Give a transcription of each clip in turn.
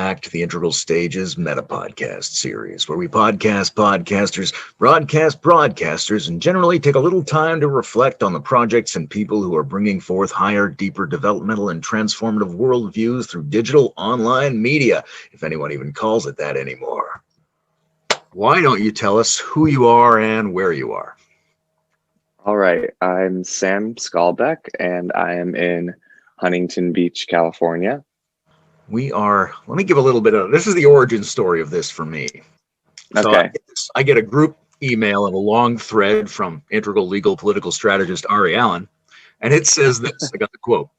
back to the Integral Stages Meta Podcast series, where we podcast podcasters, broadcast broadcasters, and generally take a little time to reflect on the projects and people who are bringing forth higher, deeper developmental and transformative worldviews through digital online media, if anyone even calls it that anymore. Why don't you tell us who you are and where you are? All right, I'm Sam Skalbeck, and I am in Huntington Beach, California. Let me give a little bit of, this is the origin story of this for me. So Okay. I get a group email and a long thread from integral legal political strategist Ari Allen, and it says this, I got the quote.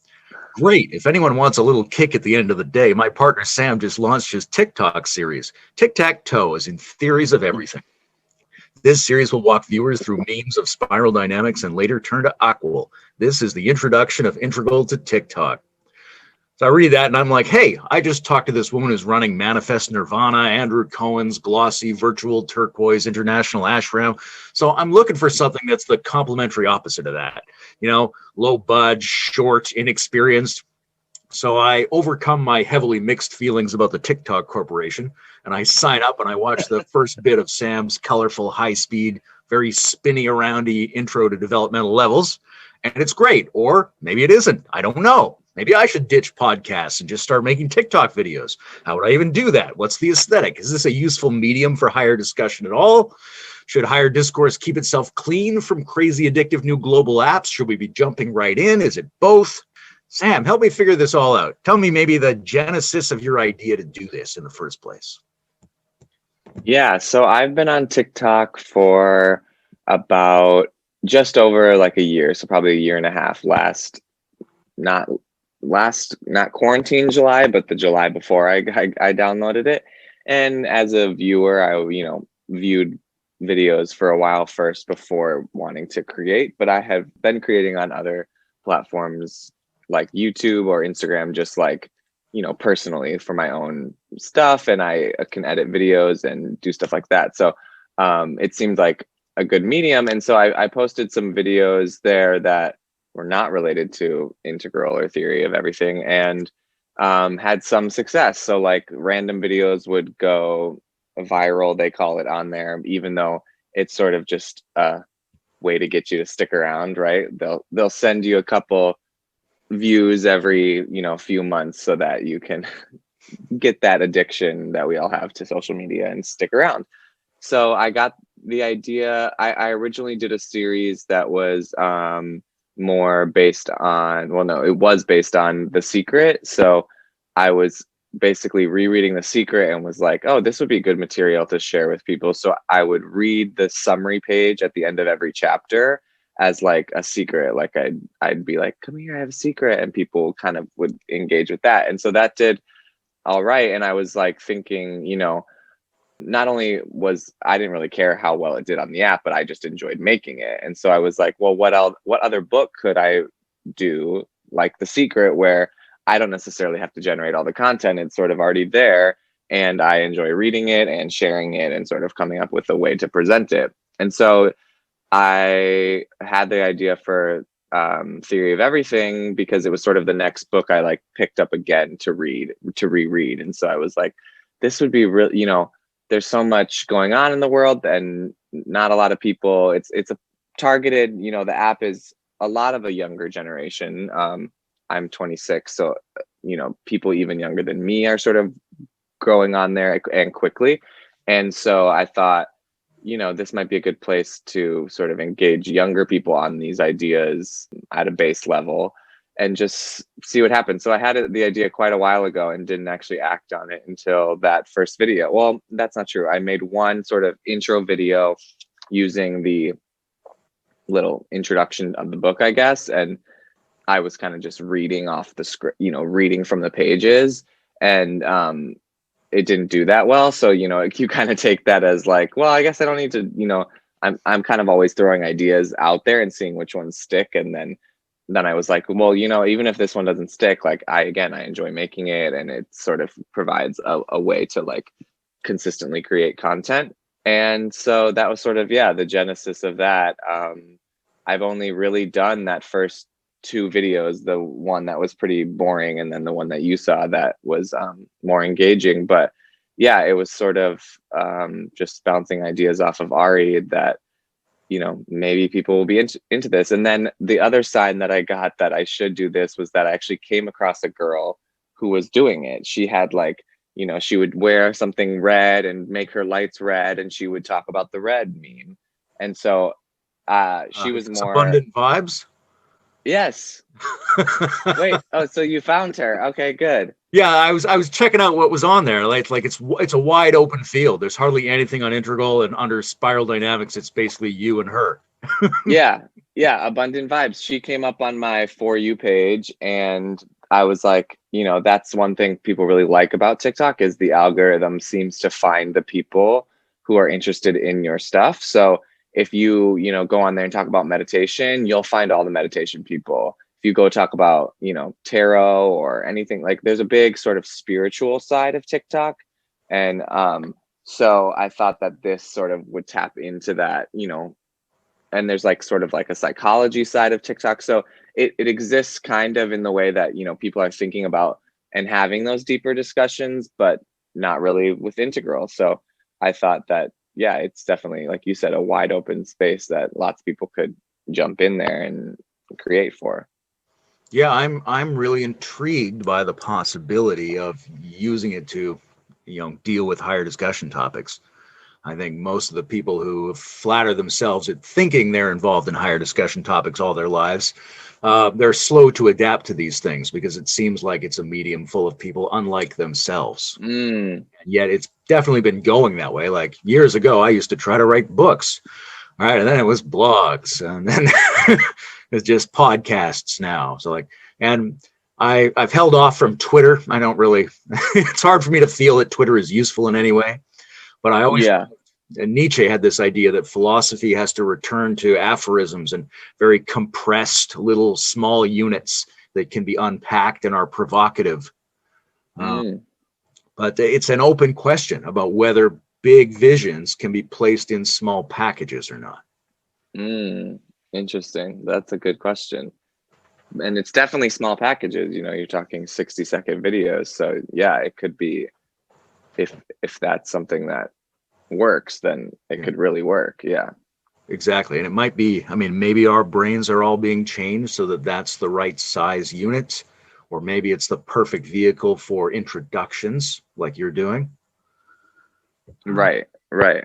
Great, if anyone wants a little kick at the end of the day, my partner Sam just launched his TikTok series, Tic-Tac-Toe, as in theories of everything. This series will walk viewers through memes of spiral dynamics and later turn to Aquil. This is the introduction of Integral to TikTok. So I read that and I'm like, hey, I just talked to this woman who's running Manifest Nirvana, Andrew Cohen's glossy virtual turquoise international ashram. So I'm looking for something that's the complementary opposite of that. You know, low budge, short, inexperienced. So I overcome my heavily mixed feelings about the TikTok corporation and I sign up and I watch the first bit of Sam's colorful, high-speed, very spinny-aroundy intro to developmental levels. And it's great. Or maybe it isn't. I don't know. Maybe I should ditch podcasts and just start making TikTok videos. How would I even do that? What's the aesthetic? Is this a useful medium for higher discussion at all? Should higher discourse keep itself clean from crazy addictive new global apps? Should we be jumping right in? Is it both? Sam, help me figure this all out. Tell me maybe the genesis of your idea to do this in the first place. Yeah, so I've been on TikTok for about just over like a year, so probably a year and a half. Not quarantine July, but the July before I downloaded it. And as a viewer, I viewed videos for a while first before wanting to create, but I have been creating on other platforms like YouTube or Instagram, just like, personally for my own stuff, and I can edit videos and do stuff like that. So it seemed like a good medium. And so I posted some videos there that were not related to integral or theory of everything, and had some success. So like random videos would go viral, they call it on there, even though it's sort of just a way to get you to stick around, right? They'll send you a couple views every few months so that you can get that addiction that we all have to social media and stick around. So I got the idea. I originally did a series that was more based on, it was based on The Secret. So I was basically rereading The Secret and was like, oh, this would be good material to share with people. So I would read the summary page at the end of every chapter as like a secret. Like I'd be like, come here, I have a secret, and people kind of would engage with that. And so that did all right. And I was like thinking, not only I didn't really care how well it did on the app, but I just enjoyed making it. And so I was like, well, what other book could I do like The Secret, where I don't necessarily have to generate all the content, it's sort of already there, and I enjoy reading it and sharing it and sort of coming up with a way to present it. And so I had the idea for Theory of Everything because it was sort of the next book I like picked up again to reread. And so I was like, this would be real, there's so much going on in the world and not a lot of people, it's a targeted, the app is a lot of a younger generation. I'm 26, so people even younger than me are sort of growing on there and quickly. And so I thought, this might be a good place to sort of engage younger people on these ideas at a base level and just see what happens. So I had the idea quite a while ago and didn't actually act on it until that first video. Well, that's not true. I made one sort of intro video using the little introduction of the book, I guess. And I was kind of just reading off the script, reading from the pages, and it didn't do that well. So, you kind of take that as like, well, I guess I don't need to, I'm kind of always throwing ideas out there and seeing which ones stick. And then I was like, well, even if this one doesn't stick, like I enjoy making it, and it sort of provides a way to like consistently create content. And so that was sort of, the genesis of that. I've only really done that first two videos, the one that was pretty boring and then the one that you saw that was more engaging. But yeah, it was sort of just bouncing ideas off of Ari that, you know, maybe people will be into this. And then the other sign that I got that I should do this was that I actually came across a girl who was doing it. She had like, you know, she would wear something red and make her lights red, and she would talk about the red meme. And so she was It's more, abundant vibes. yes. Wait, oh, so you found her. Okay, good. Yeah, I was checking out what was on there. Like it's a wide open field. There's hardly anything on Integral, and under Spiral Dynamics, it's basically you and her. Yeah, yeah, abundant vibes. She came up on my For You page, and I was like, you know, that's one thing people really like about TikTok is the algorithm seems to find the people who are interested in your stuff. So if you, you know, go on there and talk about meditation, you'll find all the meditation people. If you go talk about, you know, tarot or anything, like there's a big sort of spiritual side of TikTok. And so I thought that this sort of would tap into that, you know, and there's like sort of like a psychology side of TikTok. So it exists kind of in the way that, you know, people are thinking about and having those deeper discussions, but not really with Integral. So I thought that, yeah, it's definitely, like you said, a wide open space that lots of people could jump in there and create for. Yeah, I'm really intrigued by the possibility of using it to, you know, deal with higher discussion topics. I think most of the people who flatter themselves at thinking they're involved in higher discussion topics all their lives, they're slow to adapt to these things because it seems like it's a medium full of people unlike themselves. Mm. And yet it's definitely been going that way. Like years ago, I used to try to write books. All right, and then it was blogs, and then it's just podcasts now. So like, and I've held off from Twitter. I don't really. It's hard for me to feel that Twitter is useful in any way. But I always, Yeah. and Nietzsche had this idea that philosophy has to return to aphorisms and very compressed little small units that can be unpacked and are provocative. Mm. But it's an open question about whether big visions can be placed in small packages or not. Mm. Interesting. That's a good question. And it's definitely small packages, you know, you're talking 60-second videos. So yeah, it could be, if that's something that works, then it could really work. Yeah. Exactly. And it might be, I mean, maybe our brains are all being changed so that that's the right size unit, or maybe it's the perfect vehicle for introductions like you're doing. Right. Right.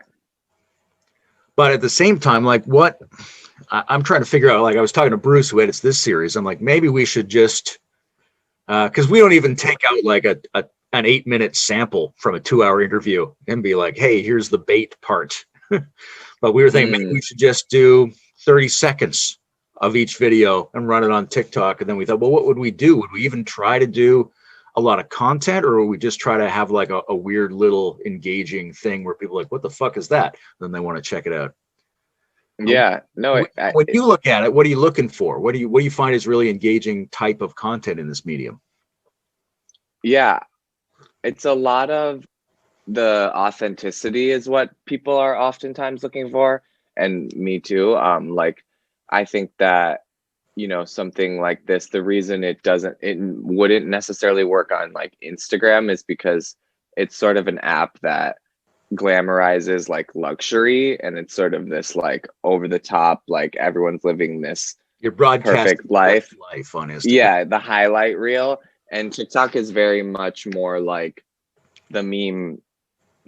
But at the same time, like I'm trying to figure out, like I was talking to Bruce who edits this series. I'm like, maybe we should just, because we don't even take out like an 8-minute sample from a 2-hour interview and be like, hey, here's the bait part. But we were thinking maybe we should just do 30 seconds of each video and run it on TikTok. And then we thought, well, what would we do? Would we even try to do a lot of content, or would we just try to have like a weird little engaging thing where people are like, what the fuck is that? Then they want to check it out. Yeah. No, When you look at it, what are you looking for? What do you find is really engaging type of content in this medium? yeah, it's a lot of the authenticity is what people are oftentimes looking for. And me too. Like, I think that, you know, something like this, the reason it wouldn't necessarily work on like Instagram is because it's sort of an app that glamorizes like luxury, and it's sort of this like over the top, like everyone's living this You're broadcasting perfect life on Instagram. Yeah, the highlight reel. And TikTok is very much more like the meme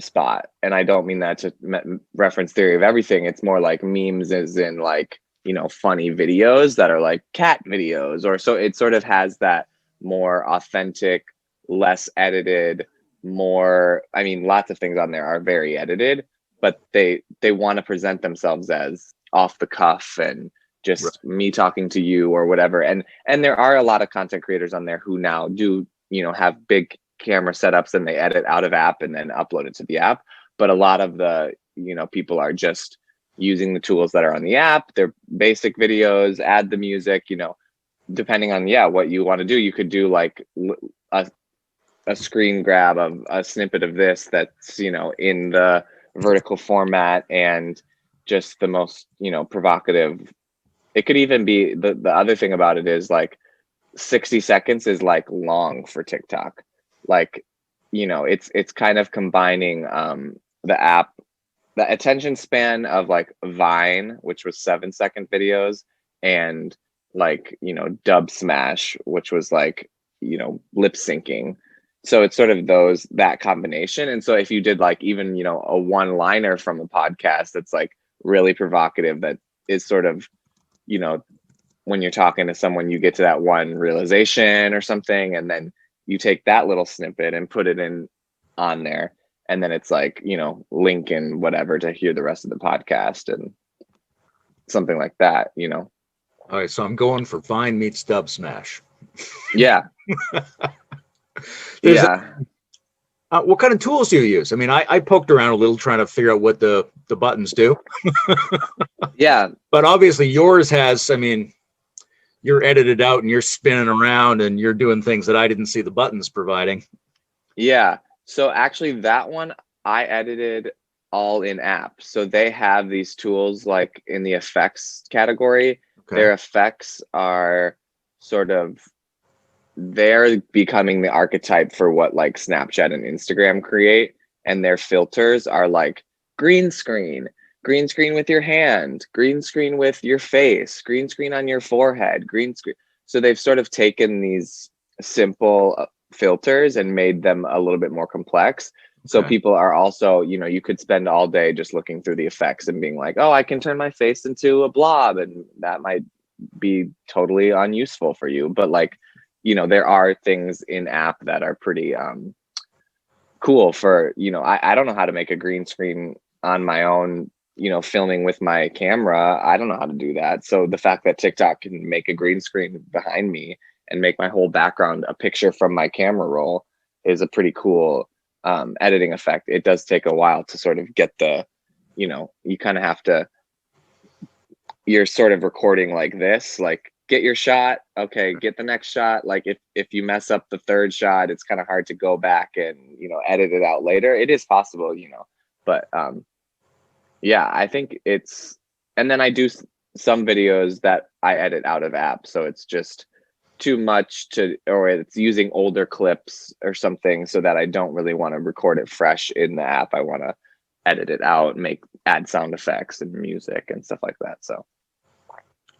spot, and I don't mean that to reference theory of everything. It's more like memes as in like, you know, funny videos that are like cat videos, or so it sort of has that more authentic, less edited, more, I mean, lots of things on there are very edited, but they want to present themselves as off the cuff and just me talking to you or whatever. And there are a lot of content creators on there who now do, you know, have big camera setups and they edit out of app and then upload it to the app. But a lot of the, you know, people are just using the tools that are on the app, their basic videos, add the music, you know, depending on, yeah, what you want to do. You could do like a screen grab of a snippet of this that's, you know, in the vertical format and just the most, you know, provocative it could even be the other thing about it is like 60 seconds is like long for TikTok. Like, it's kind of combining the app, the attention span of like Vine, which was 7-second videos, and like, Dub Smash, which was like, lip syncing. So it's sort of that combination. And so if you did like even, a one liner from a podcast that's like really provocative, that is sort of, you know, when you're talking to someone, you get to that one realization or something, and then you take that little snippet and put it in on there, and then it's like, link and whatever to hear the rest of the podcast and something like that. All right, so I'm going for Vine meets Dub Smash. Yeah. There's Yeah. what kind of tools do you use? I mean, I poked around a little trying to figure out what the buttons do. Yeah. But obviously yours has, I mean, you're edited out and you're spinning around and you're doing things that I didn't see the buttons providing. Yeah. So actually that one I edited all in app. So they have these tools like in the effects category. Okay. Their effects are sort of, they're becoming the archetype for what like Snapchat and Instagram create. And their filters are like green screen with your hand, green screen with your face, green screen on your forehead, green screen. So they've sort of taken these simple filters and made them a little bit more complex. So Okay. people are also, you could spend all day just looking through the effects and being like, oh, I can turn my face into a blob, and that might be totally unuseful for you. But like, there are things in app that are pretty cool for, I don't know how to make a green screen on my own, filming with my camera. I don't know how to do that. So the fact that TikTok can make a green screen behind me and make my whole background a picture from my camera roll is a pretty cool editing effect. It does take a while to sort of get you kind of have to, you're sort of recording like this, like get your shot, okay, get the next shot. Like if you mess up the third shot, it's kind of hard to go back and edit it out later. It is possible, but yeah, I think it's, and then I do some videos that I edit out of app, so it's just too much to, or it's using older clips or something, so that I don't really want to record it fresh in the app. I want to edit it out, add sound effects and music and stuff like that. So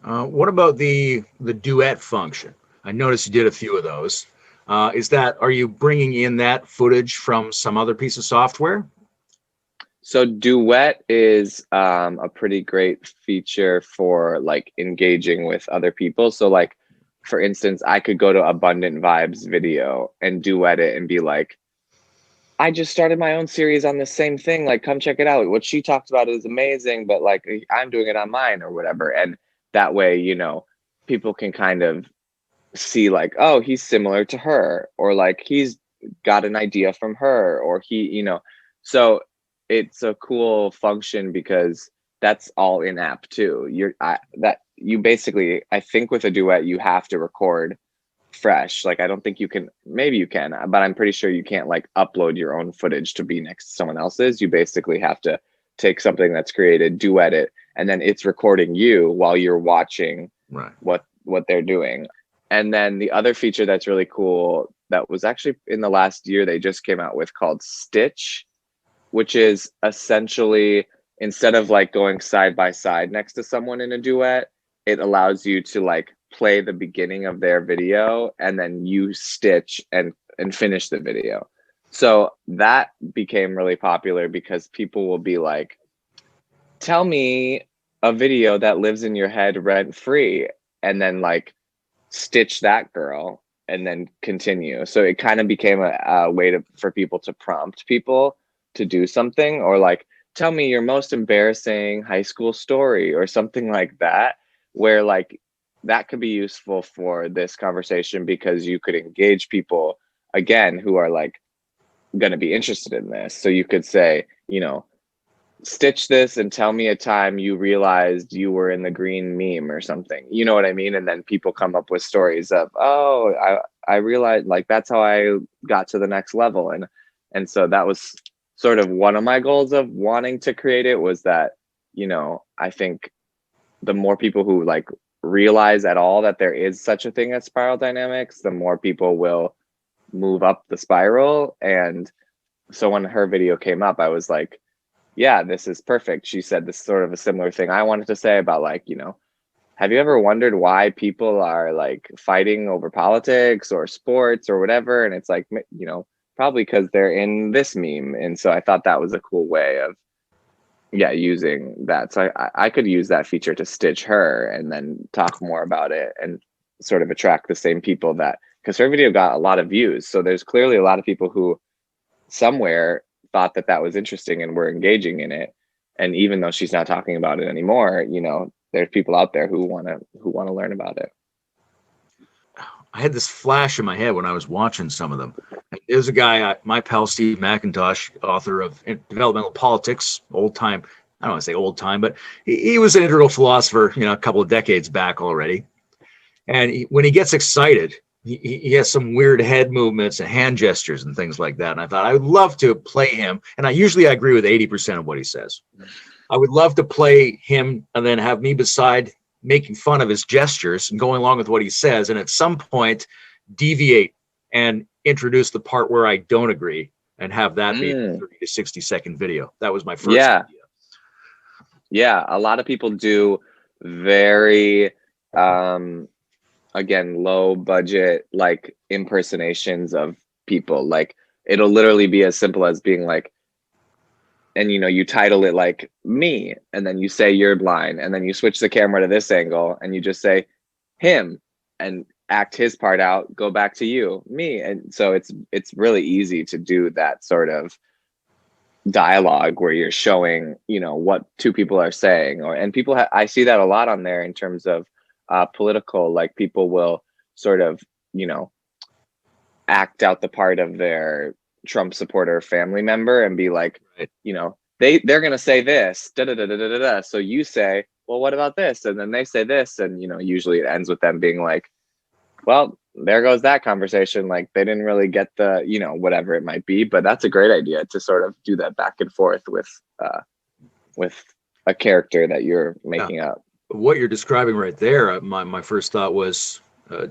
what about the duet function? I noticed you did a few of those. Are you bringing in that footage from some other piece of software? So Duet is a pretty great feature for like engaging with other people. So like, for instance, I could go to Abundant Vibes video and duet it and be like, I just started my own series on the same thing. Like, come check it out. What she talked about is amazing, but like I'm doing it on mine or whatever. And that way, people can kind of see like, oh, he's similar to her, or like he's got an idea from her, or so it's a cool function because that's all in app too. You basically, I think with a duet, you have to record fresh. Like, I don't think you can, maybe you can, but I'm pretty sure you can't like upload your own footage to be next to someone else's. You basically have to take something that's created, duet it, and then it's recording you while you're watching Right. what they're doing. And then the other feature that's really cool that was actually in the last year they just came out with, called Stitch, which is essentially, instead of like going side by side next to someone in a duet, it allows you to like play the beginning of their video and then you stitch and finish the video. So that became really popular because people will be like, tell me a video that lives in your head rent free, and then like stitch that girl and then continue. So it kind of became a way for people to prompt people to do something, or like, tell me your most embarrassing high school story or something like that, where like that could be useful for this conversation because you could engage people again who are like going to be interested in this. So you could say, stitch this and tell me a time you realized you were in the green meme or something. You know what I mean? And then people come up with stories of, oh, I realized, like, that's how I got to the next level. And so that was sort of one of my goals of wanting to create it, was that, I think the more people who like realize at all that there is such a thing as spiral dynamics, the more people will move up the spiral. And so when her video came up, I was like, yeah, this is perfect. She said this sort of a similar thing I wanted to say about like, have you ever wondered why people are like fighting over politics or sports or whatever? And it's like, probably because they're in this meme. And so I thought that was a cool way of, yeah, using that. So I could use that feature to stitch her and then talk more about it and sort of attract the same people that, because her video got a lot of views. So there's clearly a lot of people who somewhere thought that that was interesting and were engaging in it. And even though she's not talking about it anymore, there's people out there who want to learn about it. I had this flash in my head when I was watching some of them. There's a guy, my pal Steve McIntosh, author of Developmental Politics, old time. I don't want to say old time, but he was an integral philosopher, a couple of decades back already. And when he gets excited, he has some weird head movements and hand gestures and things like that. And I thought I would love to play him. And I agree with 80% of what he says. I would love to play him and then have me beside making fun of his gestures and going along with what he says. And at some point deviate and introduce the part where I don't agree and have that be a 30 to 60-second video. That was my first idea. Yeah. A lot of people do very, again, low budget, like impersonations of people. Like it'll literally be as simple as being like, and you title it like me, and then you say you're blind, and then you switch the camera to this angle and you just say him and act his part out, go back to you, me. And so it's really easy to do that sort of dialogue where you're showing, what two people are saying, and people I see that a lot on there in terms of political, like people will sort of, act out the part of their Trump supporter family member and be like, right. They're gonna say this, da da da da da da. So you say, well, what about this? And then they say this, and usually it ends with them being like, well, there goes that conversation. Like they didn't really get the, whatever it might be. But that's a great idea to sort of do that back and forth with a character that you're making up. What you're describing right there, my first thought was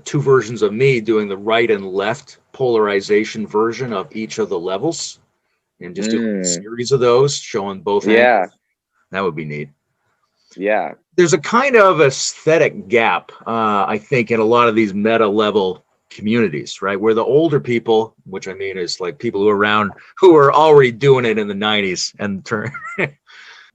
two versions of me doing the right and left polarization version of each of the levels, and just doing a series of those showing both angles. That would be neat. Yeah. There's a kind of aesthetic gap, I think, in a lot of these meta level communities, right? Where the older people, which I mean is like people who are already doing it in the 90s and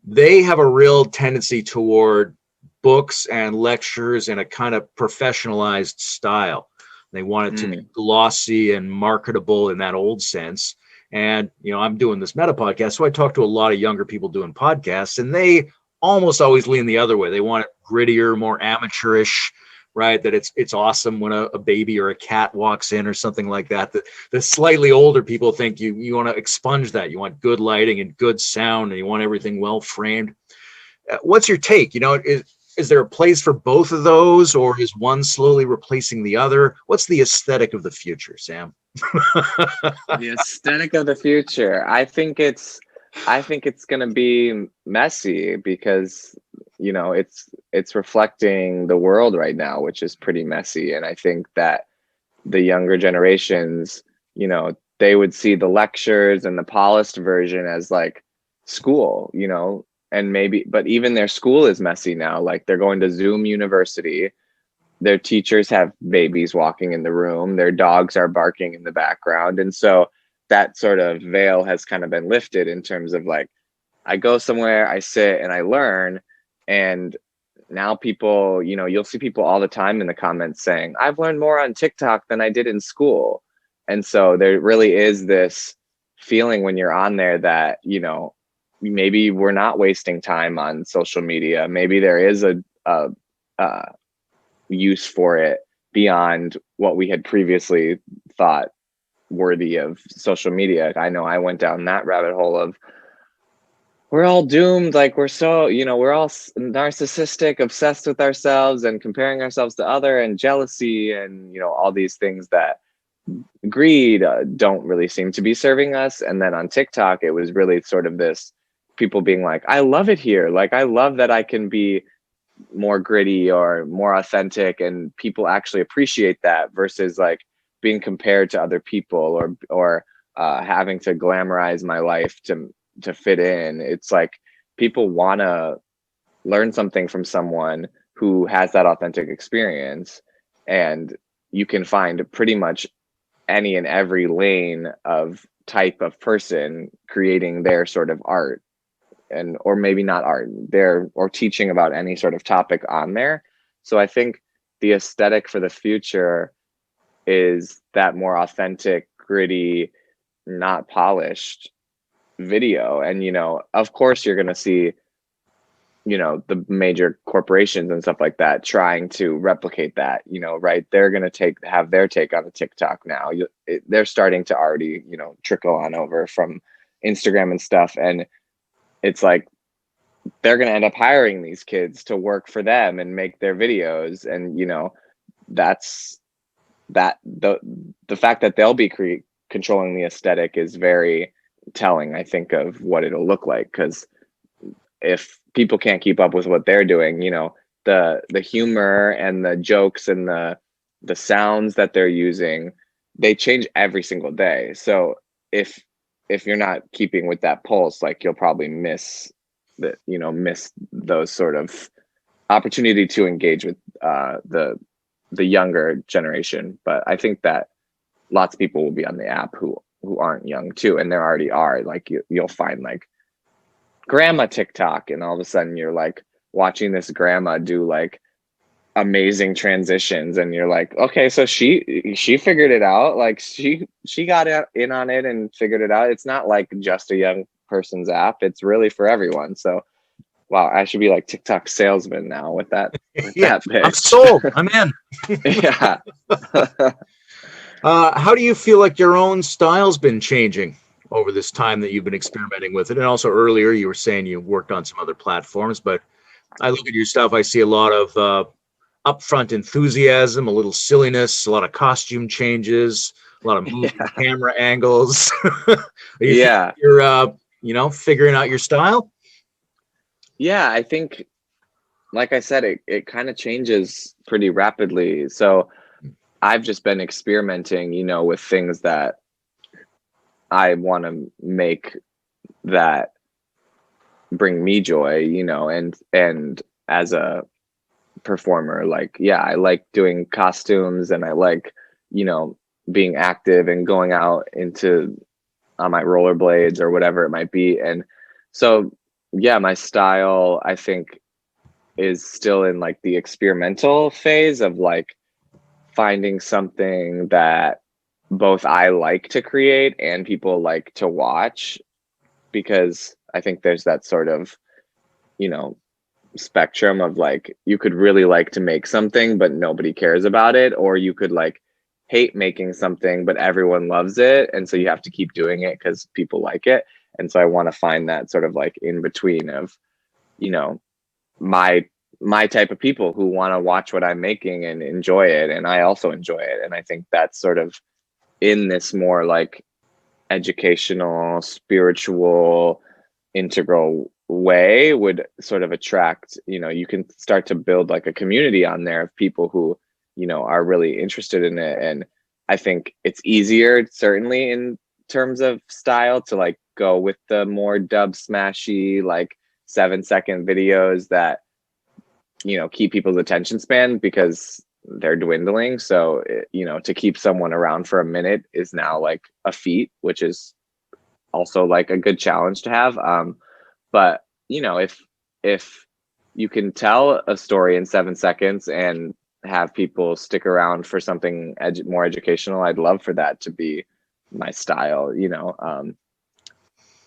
they have a real tendency toward books and lectures in a kind of professionalized style. They want it to be glossy and marketable in that old sense. And, I'm doing this meta podcast, so I talk to a lot of younger people doing podcasts, and they almost always lean the other way. They want it grittier, more amateurish, right? That it's awesome when a baby or a cat walks in or something like that. The slightly older people think you want to expunge that. You want good lighting and good sound, and you want everything well framed. What's your take? Is there a place for both of those, or is one slowly replacing the other? What's the aesthetic of the future, Sam? The aesthetic of the future. I think it's going to be messy because, it's reflecting the world right now, which is pretty messy. And I think that the younger generations, they would see the lectures and the polished version as like school, and maybe, but even their school is messy now. Like they're going to Zoom University. Their teachers have babies walking in the room. Their dogs are barking in the background. And so that sort of veil has kind of been lifted in terms of like, I go somewhere, I sit and I learn. And now people, you'll see people all the time in the comments saying, I've learned more on TikTok than I did in school. And so there really is this feeling when you're on there that, maybe we're not wasting time on social media. Maybe there is a use for it beyond what we had previously thought worthy of social media. I know I went down that rabbit hole of we're all doomed. Like we're so, we're all narcissistic, obsessed with ourselves and comparing ourselves to other, and jealousy and, all these things that greed don't really seem to be serving us. And then on TikTok, it was really sort of this people being like, I love it here. Like, I love that I can be more gritty or more authentic, and people actually appreciate that versus like being compared to other people or having to glamorize my life to fit in. It's like people want to learn something from someone who has that authentic experience, and you can find pretty much any and every lane of type of person creating their sort of art, and or maybe not art there, or teaching about any sort of topic on there. So I think the aesthetic for the future is that more authentic, gritty, not polished video. And of course you're going to see the major corporations and stuff like that trying to replicate that, right? They're going to have their take on the TikTok now. They're starting to already trickle on over from Instagram and stuff, and it's like they're going to end up hiring these kids to work for them and make their videos. And that's the fact that they'll be controlling the aesthetic is very telling, I think, of what it'll look like. Because if people can't keep up with what they're doing, the humor and the jokes and the sounds that they're using, they change every single day. So if you're not keeping with that pulse, like, you'll probably miss those sort of opportunity to engage with the younger generation. But I think that lots of people will be on the app who aren't young too, and there already are. Like, you'll find like grandma TikTok, and all of a sudden you're like watching this grandma do like amazing transitions, and you're like, okay, so she figured it out. Like, she got in on it and figured it out. It's not like just a young person's app, it's really for everyone. So wow, I should be like TikTok salesman now with that Yeah, that pitch. I'm sold. I'm in. Yeah. How do you feel like your own style's been changing over this time that you've been experimenting with it? And also earlier you were saying you worked on some other platforms, but I look at your stuff, I see a lot of upfront enthusiasm, a little silliness, a lot of costume changes, a lot of moving camera angles. Yeah. You're figuring out your style? Yeah, I think, like I said, it kind of changes pretty rapidly. So I've just been experimenting, with things that I want to make that bring me joy, and as a performer, like, yeah, I like doing costumes, and I like, being active and going out on my rollerblades or whatever it might be. And so, yeah, my style, I think, is still in like the experimental phase of like finding something that both I like to create and people like to watch, because I think there's that sort of, spectrum of like, you could really like to make something but nobody cares about it, or you could like hate making something but everyone loves it, and so you have to keep doing it because people like it. And so I want to find that sort of like in between of my type of people who want to watch what I'm making and enjoy it, and I also enjoy it. And I think that's sort of in this more like educational, spiritual, integral way would sort of attract, you can start to build like a community on there of people who are really interested in it. And I think it's easier, certainly in terms of style, to like go with the more dub smashy, like 7-second videos that keep people's attention span because they're dwindling. So to keep someone around for a minute is now like a feat, which is also like a good challenge to have. But if you can tell a story in 7 seconds and have people stick around for something more educational, I'd love for that to be my style.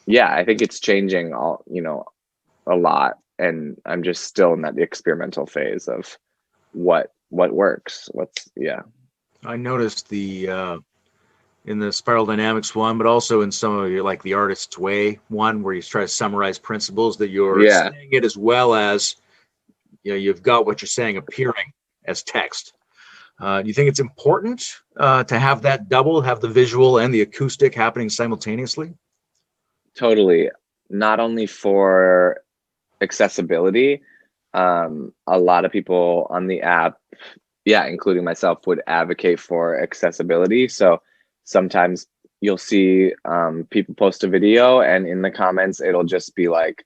Yeah, I think it's changing a lot, and I'm just still in that experimental phase of what works. I noticed in the Spiral Dynamics one, but also in some of your, like the Artist's Way one, where you try to summarize principles, that you're saying it as well as, you've got what you're saying appearing as text. Do you think it's important to have that have the visual and the acoustic happening simultaneously? Totally. Not only for accessibility, A lot of people on the app, yeah, including myself, would advocate for accessibility. So sometimes you'll see people post a video, and in the comments, it'll just be like,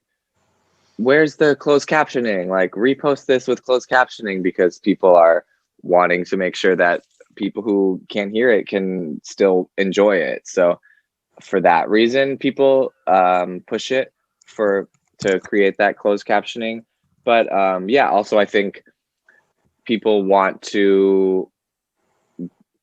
where's the closed captioning? Like, repost this with closed captioning, because people are wanting to make sure that people who can't hear it can still enjoy it. So for that reason, people push it to create that closed captioning. But yeah, also I think people want to,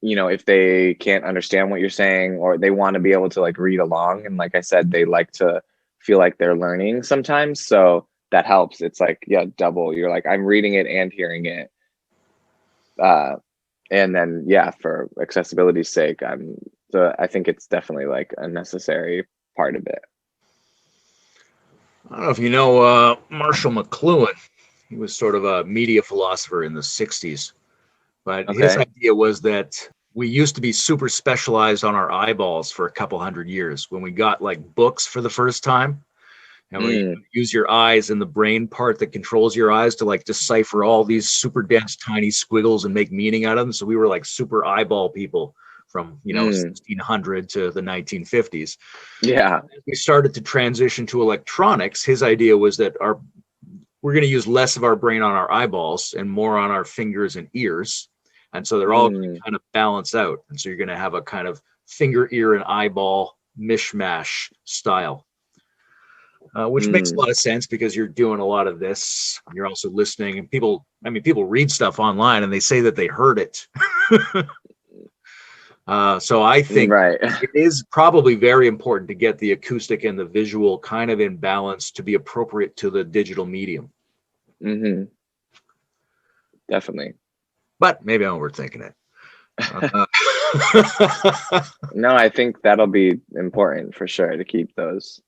if they can't understand what you're saying, or they want to be able to like read along, and like I said, they like to feel like they're learning sometimes, so that helps. It's like, yeah, double. You're like, I'm reading it and hearing it. And then, yeah, for accessibility's sake, I think it's definitely like a necessary part of it. I don't know if you know Marshall McLuhan. He was sort of a media philosopher in the 60s. But his Okay. idea was that we used to be super specialized on our eyeballs for a couple hundred years when we got like books for the first time. And we Mm, use your eyes and the brain part that controls your eyes to like decipher all these super dense, tiny squiggles and make meaning out of them. So we were like super eyeball people from, mm, 1600 to the 1950s. yeah. As we started to transition to electronics, his idea was that we're going to use less of our brain on our eyeballs and more on our fingers and ears. And so they're all going to Mm, kind of balance out. And so you're going to have a kind of finger, ear, and eyeball mishmash style, which makes a mm. lot of sense because you're doing a lot of this. You're also listening, and people read stuff online and they say that they heard it. So I think Right. it is probably very important to get the acoustic and the visual kind of in balance to be appropriate to the digital medium. Hmm. Definitely. But maybe I'm overthinking it. Uh, No, I think that'll be important for sure to keep those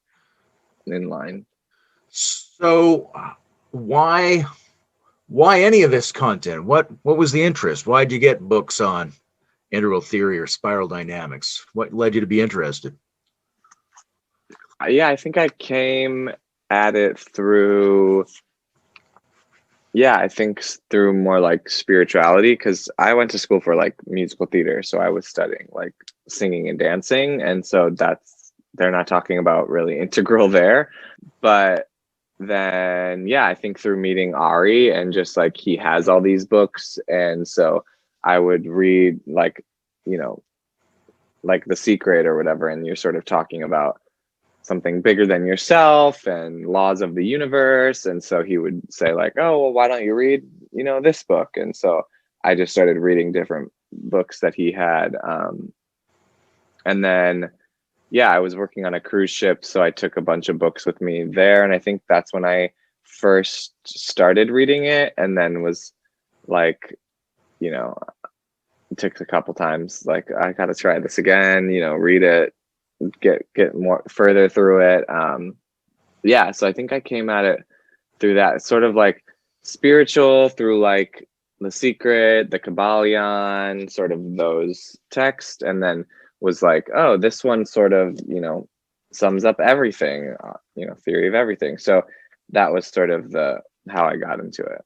in line. so why any of this content? What was the interest? Why did you get books on integral theory or spiral dynamics? What led you to be interested? Yeah, I think I came at it through, yeah, I think through more like spirituality, because I went to school for like musical theater. So I was studying like singing and dancing. And so they're not talking about really integral there. But then, yeah, I think through meeting Ari, and just like he has all these books. And so I would read like, you know, like The Secret or whatever. And you're sort of talking about something bigger than yourself and laws of the universe. And so he would say like, oh, well, why don't you read, this book? And so I just started reading different books that he had. And then, yeah, I was working on a cruise ship, so I took a bunch of books with me there. And I think that's when I first started reading it, and then was like, you know, it took a couple times, like, I gotta try this again, read it, get more further through it. Yeah, so I think I came at it through that sort of like spiritual, through like The Secret, the Kabbalion, sort of those texts, and then was like, oh, this one sort of, sums up everything, theory of everything. So that was sort of the how I got into it.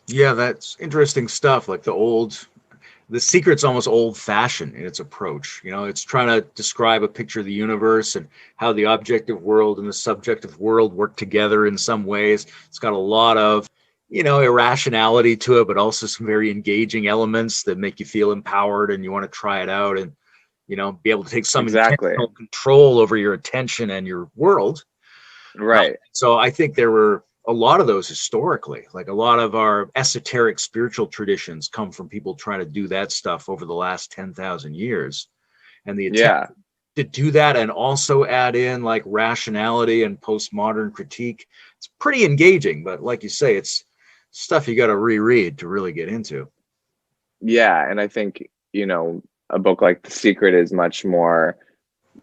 Yeah, that's interesting stuff. Like the Secret's almost old fashioned in its approach. It's trying to describe a picture of the universe and how the objective world and the subjective world work together in some ways. It's got a lot of, irrationality to it, but also some very engaging elements that make you feel empowered and you want to try it out and, be able to take some Exactly. intentional control over your attention and your world. Right. So I think there were a lot of those historically. Like a lot of our esoteric spiritual traditions come from people trying to do that stuff over the last 10,000 years. And the attempt Yeah. to do that and also add in like rationality and postmodern critique, it's pretty engaging. But like you say, it's stuff you got to reread to really get into. Yeah. And I think, a book like The Secret is much more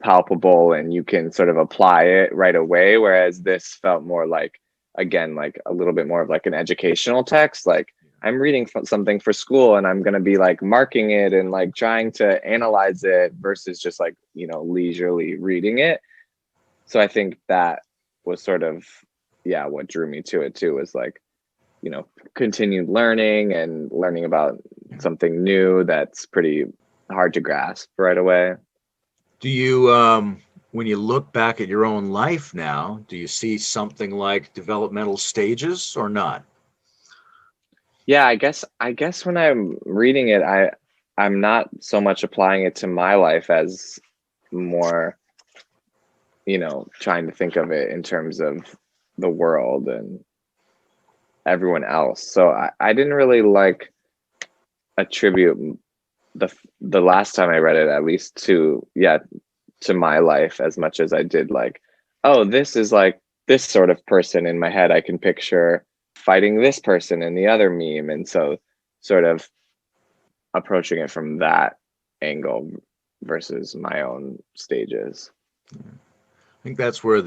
palpable, and you can sort of apply it right away, whereas this felt more like, again, like a little bit more of like an educational text. Like, I'm reading something for school, and I'm going to be like marking it and like trying to analyze it, versus just like, leisurely reading it. So I think that was sort of yeah, what drew me to it too was like, continued learning and learning about something new that's pretty hard to grasp right away. Do you, when you look back at your own life now, do you see something like developmental stages or not? Yeah, I guess when I'm reading it, I'm not so much applying it to my life as more, trying to think of it in terms of the world and everyone else. So I didn't really like attribute the last time I read it, at least to my life as much as I did like, oh, this is like this sort of person in my head. I can picture fighting this person in the other meme. And so sort of approaching it from that angle versus my own stages. I think that's where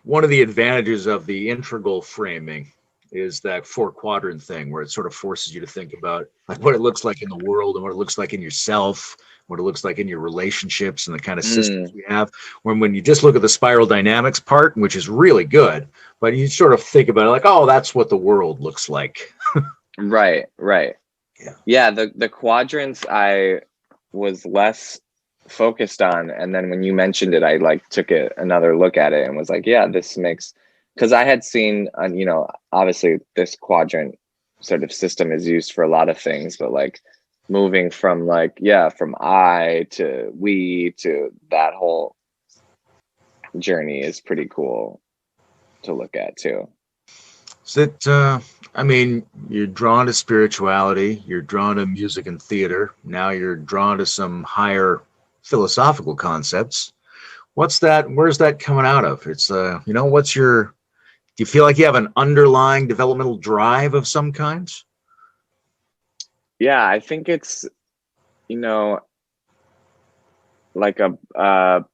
one of the advantages of the integral framing is that four quadrant thing where it sort of forces you to think about like what it looks like in the world and what it looks like in yourself, what it looks like in your relationships and the kind of systems Mm, we have. When you just look at the spiral dynamics part, which is really good, but you sort of think about it like, oh, that's what the world looks like. right, right. Yeah. Yeah, the quadrants I was less focused on, and then when you mentioned it, I like took another look at it and was like, yeah, this makes, because I had seen, obviously this quadrant sort of system is used for a lot of things, but like moving from like, yeah, from I to we to that whole journey is pretty cool to look at too. So that, I mean, you're drawn to spirituality, you're drawn to music and theater. Now you're drawn to some higher philosophical concepts. What's that? Where's that coming out of? It's, what's your, do you feel like you have an underlying developmental drive of some kinds? Yeah, I think it's, you know, like a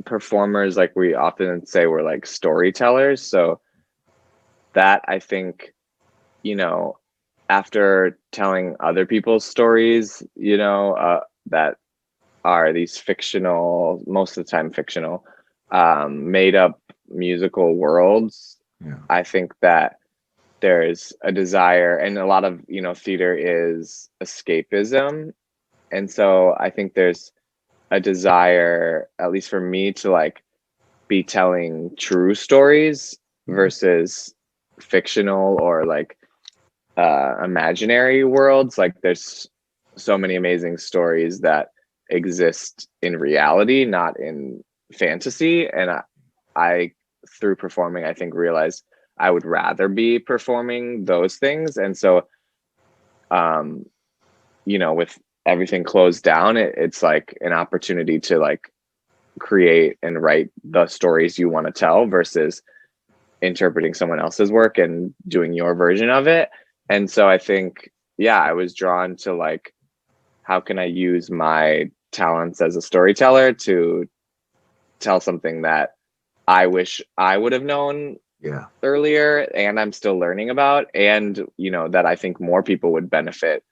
performers, like we often say, we're like storytellers. So that I think, you know, after telling other people's stories, that are these fictional, most of the time fictional, made up musical worlds, Yeah. I think that there's a desire, and a lot of, theater is escapism. And so I think there's a desire, at least for me, to like be telling true stories versus fictional or like imaginary worlds. Like there's so many amazing stories that exist in reality, not in fantasy. And I through performing, I think realized I would rather be performing those things. And so, um, with everything closed down, it's like an opportunity to like create and write the stories you want to tell versus interpreting someone else's work and doing your version of it. And so I think, yeah, I was drawn to like, how can I use my talents as a storyteller to tell something that I wish I would have known Yeah. earlier and I'm still learning about, and that I think more people would benefit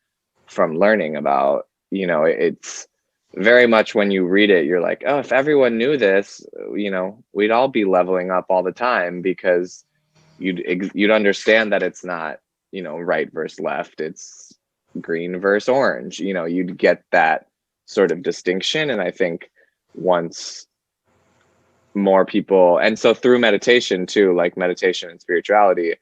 from learning about. It's very much, when you read it, you're like, oh, if everyone knew this, we'd all be leveling up all the time, because you'd understand that it's not, right versus left, it's green versus orange. You'd get that sort of distinction. And I think once more people, and so through meditation too, like meditation and spirituality,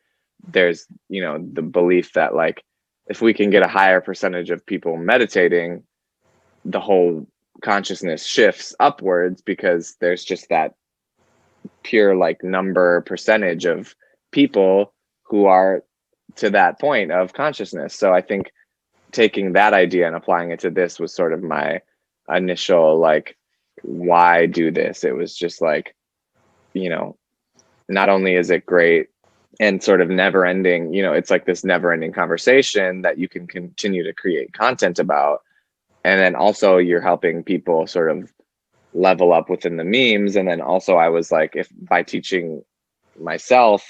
there's the belief that like if we can get a higher percentage of people meditating, the whole consciousness shifts upwards, because there's just that pure like number percentage of people who are to that point of consciousness. So I think taking that idea and applying it to this was sort of my initial like, why do this? It was just like, you know not only is it great and sort of never ending, it's like this never ending conversation that you can continue to create content about. And then also you're helping people sort of level up within the memes. And then also I was like, if by teaching myself,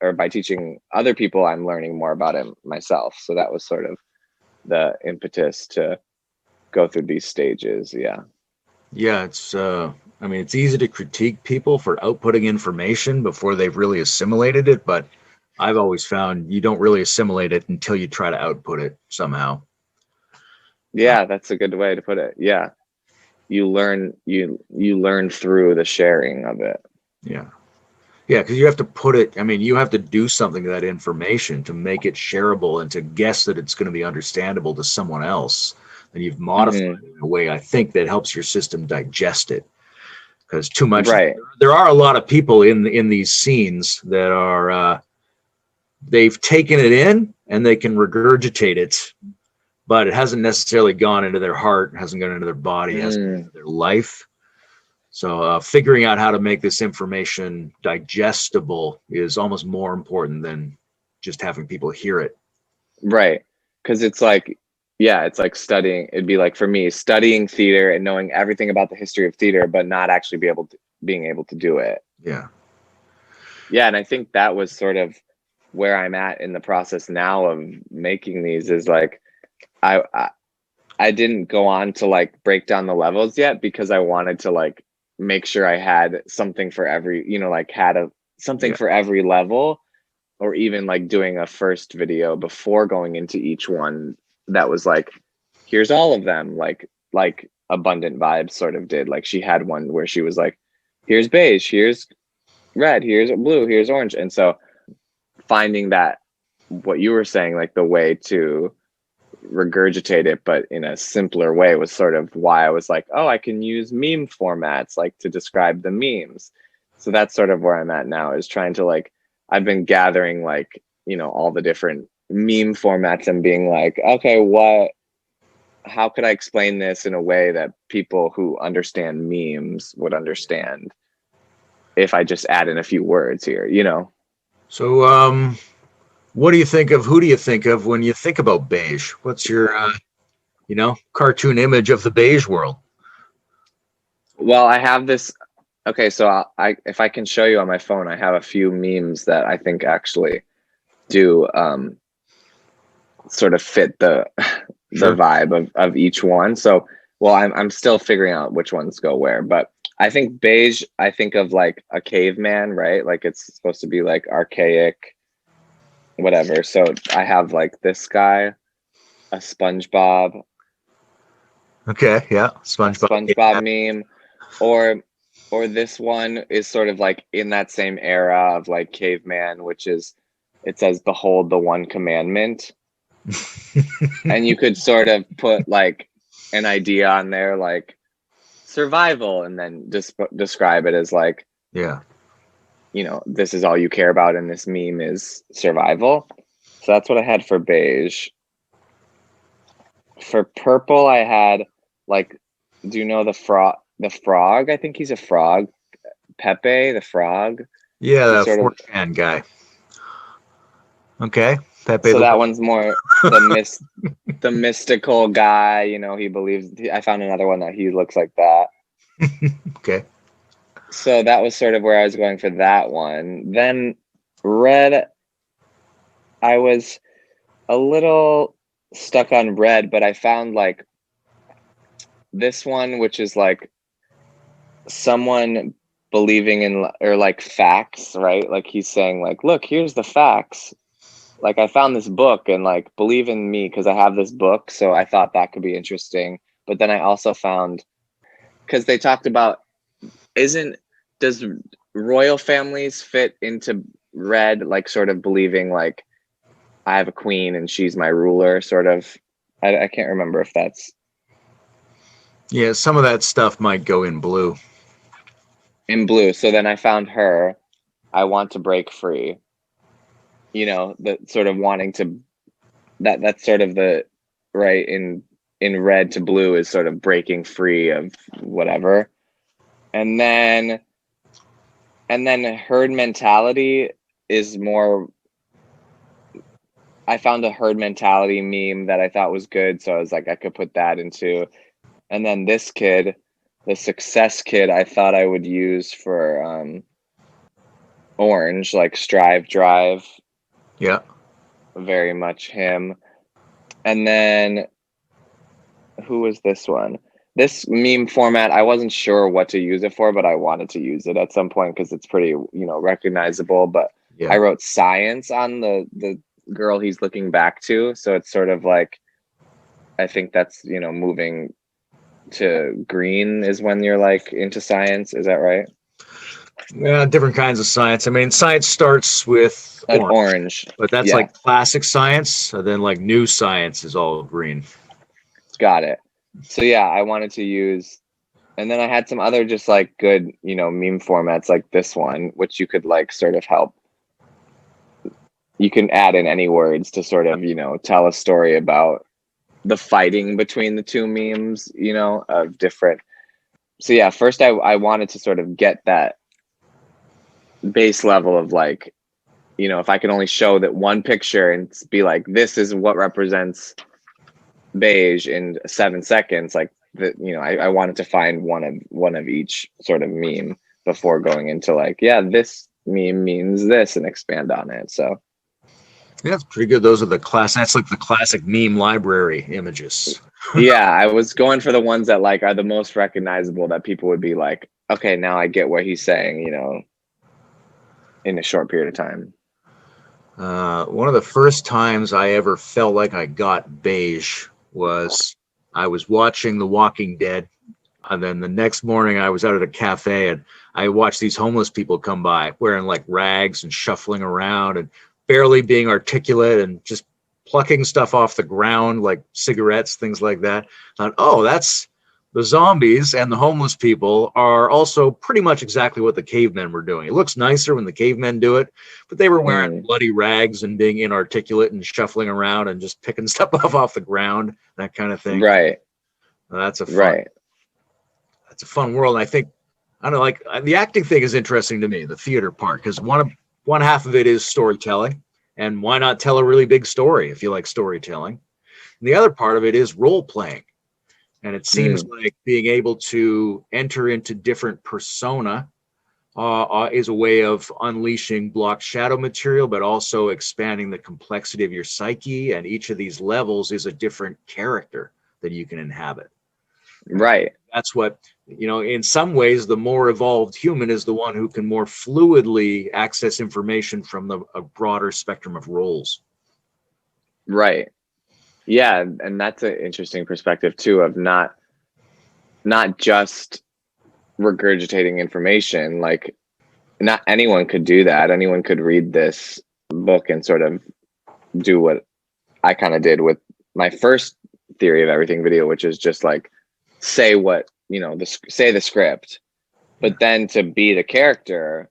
or by teaching other people, I'm learning more about it myself. So that was sort of the impetus to go through these stages. Yeah. Yeah. It's, I mean, it's easy to critique people for outputting information before they've really assimilated it, but I've always found you don't really assimilate it until you try to output it somehow. Yeah, that's a good way to put it. Yeah. You learn through the sharing of it. Yeah. Yeah, because you have to put it, I mean, you have to do something to that information to make it shareable and to guess that it's going to be understandable to someone else. And you've modified Hmm. it in a way, I think, that helps your system digest it. Because too much, Right. there are a lot of people in these scenes that are, they've taken it in and they can regurgitate it, but it hasn't necessarily gone into their heart, hasn't gone into their body, hasn't gone Mm, into their life. So figuring out how to make this information digestible is almost more important than just having people hear it. right. Because it's like, yeah, it's like studying. It'd be like for me, studying theater and knowing everything about the history of theater, but not actually being able to do it. Yeah. Yeah, and I think that was sort of where I'm at in the process now of making these is like I I didn't go on to like break down the levels yet because I wanted to like make sure I had something for every, like had a something Yeah. for every level, or even like doing a first video before going into each one that was like, here's all of them, like Abundant Vibes sort of did. Like she had one where she was like, here's beige, here's red, here's blue, here's orange. And so finding that, what you were saying, like the way to regurgitate it but in a simpler way, was sort of why I was like, oh, I can use meme formats like to describe the memes. So that's sort of where I'm at now, is trying to like, I've been gathering like, all the different meme formats and being like, okay, how could I explain this in a way that people who understand memes would understand if I just add in a few words here. So what do you think of, who do you think of when you think about beige? What's your, cartoon image of the beige world? Well, I have this. Okay, so if I can show you on my phone, I have a few memes that I think actually do sort of fit the the Sure. vibe of each one. So, well, I'm still figuring out which ones go where, but I think beige, I think of like a caveman, right? Like it's supposed to be like archaic, whatever. So I have like this guy, a SpongeBob, Okay. Yeah. a SpongeBob. SpongeBob meme, or this one is sort of like in that same era of like caveman, which is, it says behold the one commandment, and you could sort of put like an idea on there like survival, and then just describe it as like, Yeah. this is all you care about in this meme is survival. So that's what I had for beige. For purple I had like, do you know the frog? I think he's a frog. Pepe the frog. Yeah. He's The sort of, 4chan guy. Okay. Pepe so the that one's more the mystical guy. He believes. I found another one that he looks like that. Okay. So that was sort of where I was going for that one. Then red, I was a little stuck on red, but I found like this one, which is like someone believing in, or like facts, right? Like he's saying like, look, here's the facts. Like I found this book and like believe in me because I have this book. So I thought that could be interesting. But then I also found, because they talked about, isn't does royal families fit into red, like sort of believing like I have a queen and she's my ruler, sort of. I can't remember if that's Yeah. Some of that stuff might go in blue. in blue. So then I found her. I want to break free. The sort of wanting to, that's sort of the, right, in red to blue is sort of breaking free of whatever. And then herd mentality is more, I found a herd mentality meme that I thought was good, so I was like, I could put that into. And then this kid, the success kid, I thought I would use for orange, like strive drive, Yeah. very much him. And then who was this one? This meme format, I wasn't sure what to use it for, but I wanted to use it at some point because it's pretty, recognizable. But Yeah. I wrote science on the girl he's looking back to, so it's sort of like, I think that's moving to green is when you're like into science. Is that right? Yeah, different kinds of science. I mean, science starts with An orange, orange. but that's Yeah, like classic science. And then like new science is all green. got it. So yeah, I wanted to use, and then I had some other just like good, meme formats like this one, which you could like sort of help. You can add in any words to sort of, tell a story about the fighting between the two memes, of different. So yeah, first I wanted to sort of get that base level of like, if I can only show that one picture and be like, this is what represents beige in 7 seconds, like that, I wanted to find one of each sort of meme before going into like, yeah, this meme means this and expand on it. So Yeah, that's pretty good. Those are that's like the classic meme library images. yeah, I was going for the ones that like are the most recognizable that people would be like, okay, now I get what he's saying, in a short period of time. One of the first times I ever felt like I got beige was I was watching The Walking Dead. And then the next morning I was out at a cafe and I watched these homeless people come by wearing like rags and shuffling around and barely being articulate and just plucking stuff off the ground, like cigarettes, things like that. I thought, oh, that's the zombies, and the homeless people are also pretty much exactly what the cavemen were doing. It looks nicer when the cavemen do it, but they were wearing bloody rags and being inarticulate and shuffling around and just picking stuff off the ground, that kind of thing. Right. That's a fun, Right. that's a fun world. And I think, I don't know, like the acting thing is interesting to me, the theater part, because one half of it is storytelling, and why not tell a really big story if you like storytelling? And the other part of it is role playing. And it seems like being able to enter into different persona is a way of unleashing blocked shadow material, but also expanding the complexity of your psyche. And each of these levels is a different character that you can inhabit. Right. That's what, in some ways, the more evolved human is the one who can more fluidly access information from a broader spectrum of roles. Right. Yeah, and that's an interesting perspective too, of not just regurgitating information. Like, not anyone could do that. Anyone could read this book and sort of do what I kind of did with my first theory of everything video, which is just like say what, say the script, but then to be the character,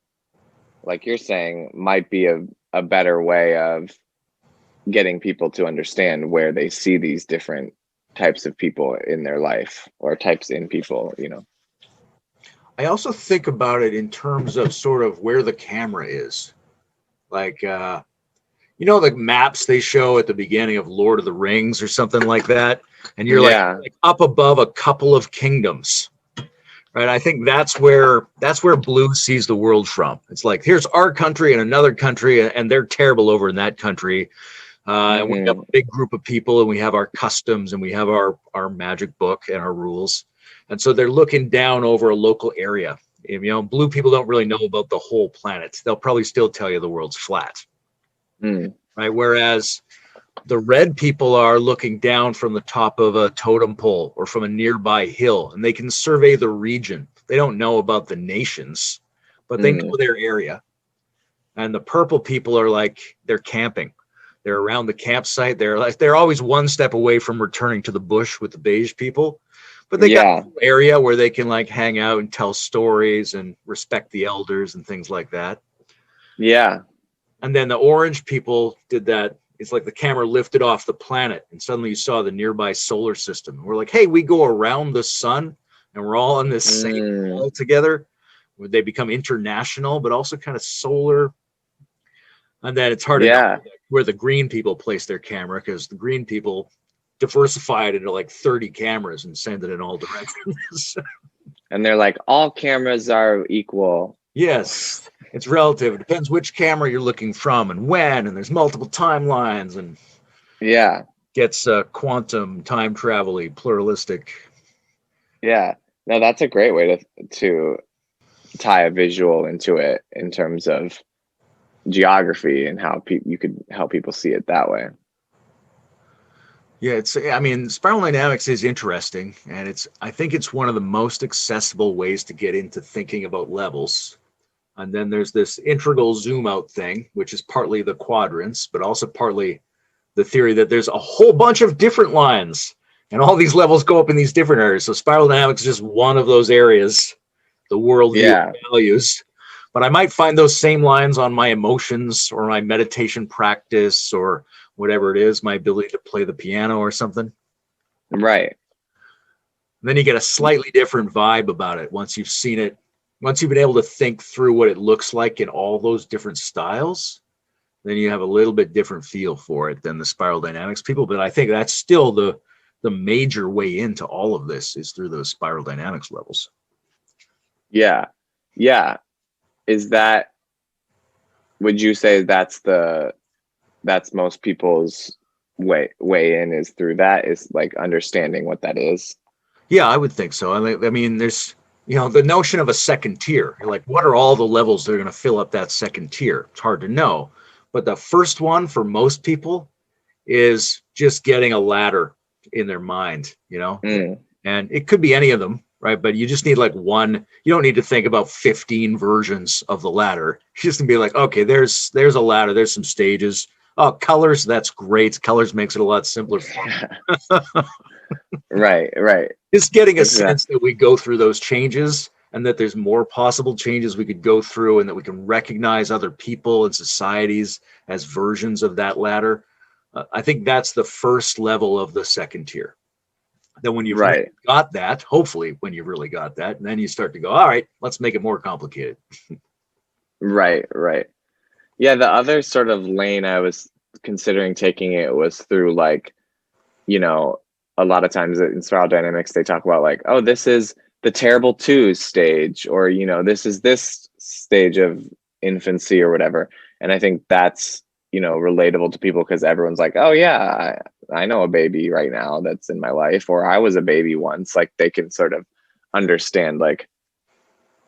like you're saying, might be a better way of getting people to understand where they see these different types of people in their life, or types in people, I also think about it in terms of sort of where the camera is. Like, the maps they show at the beginning of Lord of the Rings or something like that. And you're like up above a couple of kingdoms, right? I think that's where Blue sees the world from. It's like, here's our country and another country, and they're terrible over in that country. And we have a big group of people, and we have our customs, and we have our magic book and our rules. And so they're looking down over a local area. Blue people don't really know about the whole planet. They'll probably still tell you the world's flat. Right? Whereas the red people are looking down from the top of a totem pole or from a nearby hill, and they can survey the region. They don't know about the nations, but they know their area. And the purple people are like, they're camping. They're around the campsite. They're always one step away from returning to the bush with the beige people, but they got an area where they can like hang out and tell stories and respect the elders and things like that. Yeah. And then the orange people did that. It's like the camera lifted off the planet and suddenly you saw the nearby solar system. We're like, hey, we go around the sun and we're all on this same wall together. Where they become international, but also kind of solar. And then it's hard to know where the green people place their camera, because the green people diversified into like 30 cameras and send it in all directions. And they're like, all cameras are equal. Yes, it's relative. It depends which camera you're looking from and when, and there's multiple timelines, and gets quantum time travel-y, pluralistic. Yeah. No, that's a great way to tie a visual into it in terms of geography and how you could help people see it that way. Yeah, I mean, spiral dynamics is interesting, and I think it's one of the most accessible ways to get into thinking about levels. And then there's this integral zoom out thing, which is partly the quadrants, but also partly the theory that there's a whole bunch of different lines and all these levels go up in these different areas. So spiral dynamics is just one of those areas, the worldview Yeah. values. But I might find those same lines on my emotions or my meditation practice or whatever it is, my ability to play the piano or something. Right. And then you get a slightly different vibe about it once you've seen it, once you've been able to think through what it looks like in all those different styles. Then you have a little bit different feel for it than the spiral dynamics people. But I think that's still the major way into all of this is through those spiral dynamics levels. Yeah. Yeah. Is that, would you say that's most people's way in is through that, is like understanding what that is? Yeah, I would think so. I mean, there's the notion of a second tier. You're like, what are all the levels that are going to fill up that second tier? It's hard to know. But the first one for most people is just getting a ladder in their mind, Mm. and it could be any of them, right? But you just need like one. You don't need to think about 15 versions of the ladder. You just be like, okay, there's a ladder, there's some stages. Oh, colors, that's great. Colors makes it a lot simpler for me. Right, right. Just getting a Exactly. sense that we go through those changes and that there's more possible changes we could go through and that we can recognize other people and societies as versions of that ladder. I think that's the first level of the second tier. Then when you've really Right, got that, hopefully when you've really got that, and then you start to go, all right, let's make it more complicated. right, right. Yeah, the other sort of lane I was considering taking it was through like, you know, a lot of times in spiral dynamics they talk about like, oh, this is the terrible twos stage, or this is this stage of infancy or whatever. And I think that's, relatable to people because everyone's like, oh yeah, I know a baby right now that's in my life, or I was a baby once. Like they can sort of understand, like,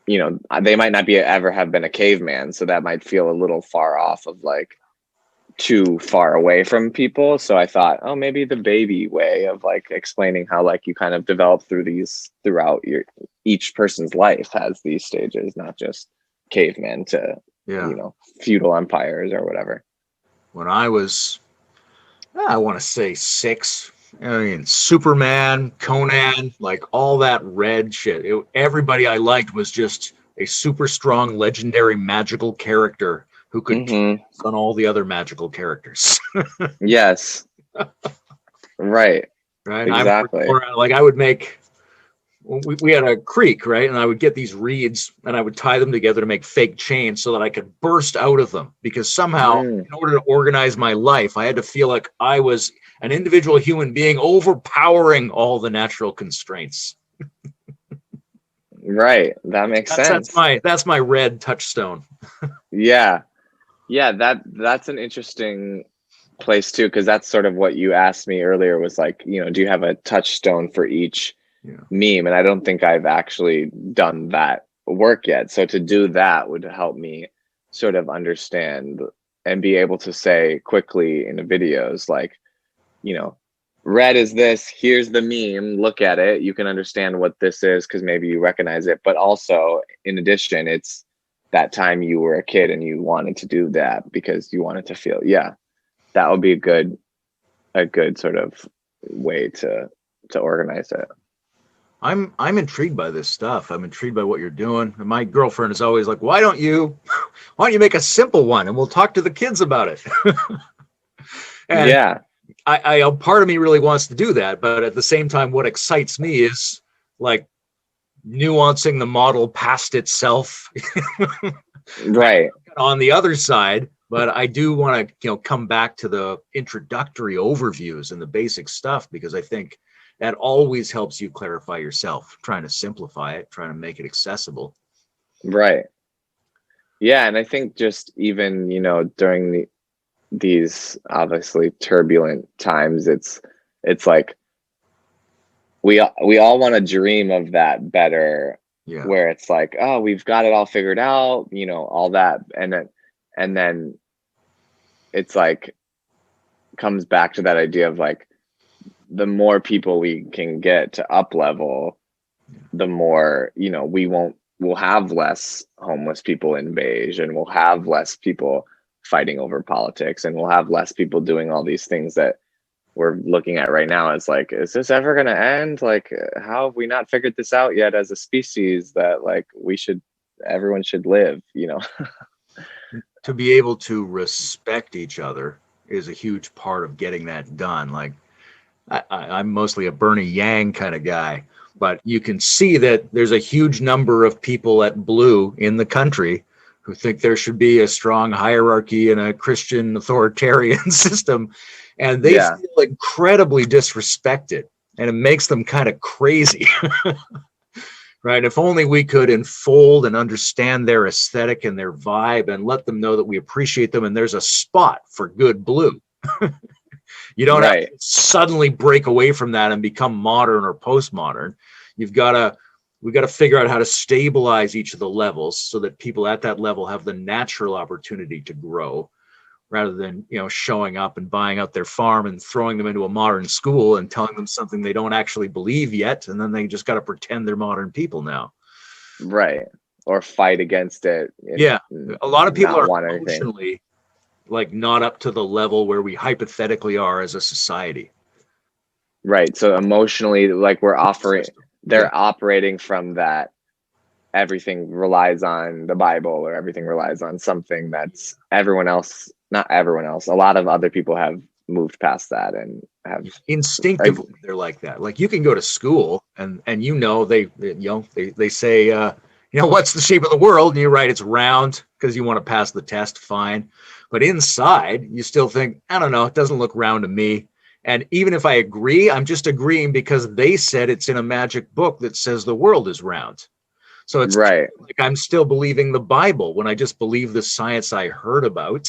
they might not be ever have been a caveman, so that might feel a little far off of like too far away from people. So I thought, oh, maybe the baby way of like explaining how like you kind of develop through these throughout each person's life has these stages, not just cavemen to, Yeah. feudal empires or whatever. When I was, I want to say 6, I mean, Superman, Conan, like all that red shit. Everybody I liked was just a super strong, legendary, magical character who could Mm-hmm. on all the other magical characters. Yes. Right. Right. Exactly. Like I would make, we had a creek, right? And I would get these reeds and I would tie them together to make fake chains so that I could burst out of them. Because somehow, Mm, in order to organize my life, I had to feel like I was an individual human being overpowering all the natural constraints. right. That makes sense. That's my red touchstone. Yeah. Yeah, that's an interesting place too, because that's sort of what you asked me earlier was like, do you have a touchstone for each Yeah. meme? And I don't think I've actually done that work yet. So to do that would help me sort of understand and be able to say quickly in the videos, like, you know, red is this, here's the meme, look at it. You can understand what this is because maybe you recognize it. But also, in addition, it's that time you were a kid and you wanted to do that because you wanted to feel, yeah, that would be a good sort of way to organize it. I'm intrigued by this stuff. I'm intrigued by what you're doing. And my girlfriend is always like, why don't you make a simple one and we'll talk to the kids about it? And Yeah. I part of me really wants to do that, but at the same time, what excites me is like nuancing the model past itself Right. on the other side. But I do want to, come back to the introductory overviews and the basic stuff because I think that always helps you clarify yourself, trying to simplify it, trying to make it accessible. Right. Yeah, and I think just even, during these obviously turbulent times, it's like we all want to dream of that better, Yeah. where it's like, oh, we've got it all figured out, all that, and then it's like comes back to that idea of like, the more people we can get to up level, the more, we'll have less homeless people in beige, and we'll have less people fighting over politics, and we'll have less people doing all these things that we're looking at right now. It's like, is this ever going to end? Like, how have we not figured this out yet as a species, that like everyone should live, To be able to respect each other is a huge part of getting that done. Like, I'm mostly a Bernie Yang kind of guy, but you can see that there's a huge number of people at Blue in the country who think there should be a strong hierarchy and a Christian authoritarian system, and they Yeah. feel incredibly disrespected, and it makes them kind of crazy. Right? If only we could enfold and understand their aesthetic and their vibe and let them know that we appreciate them and there's a spot for good Blue. You don't have Right. to suddenly break away from that and become modern or postmodern. We've got to figure out how to stabilize each of the levels so that people at that level have the natural opportunity to grow, rather than, showing up and buying out their farm and throwing them into a modern school and telling them something they don't actually believe yet. And then they just got to pretend they're modern people now. Right. Or fight against it. Yeah. A lot of people not are want anything. emotionally like not up to the level where we hypothetically are as a society. Right. So emotionally, like they're operating from that everything relies on the Bible, or everything relies on something that's everyone else, not everyone else. A lot of other people have moved past that and have Instinctively they're like that. Like, you can go to school and they say, what's the shape of the world? And you're right, it's round, because you want to pass the test, fine. But inside, you still think, I don't know, it doesn't look round to me. And even if I agree, I'm just agreeing because they said it's in a magic book that says the world is round. So it's right. like I'm still believing the Bible when I just believe the science I heard about.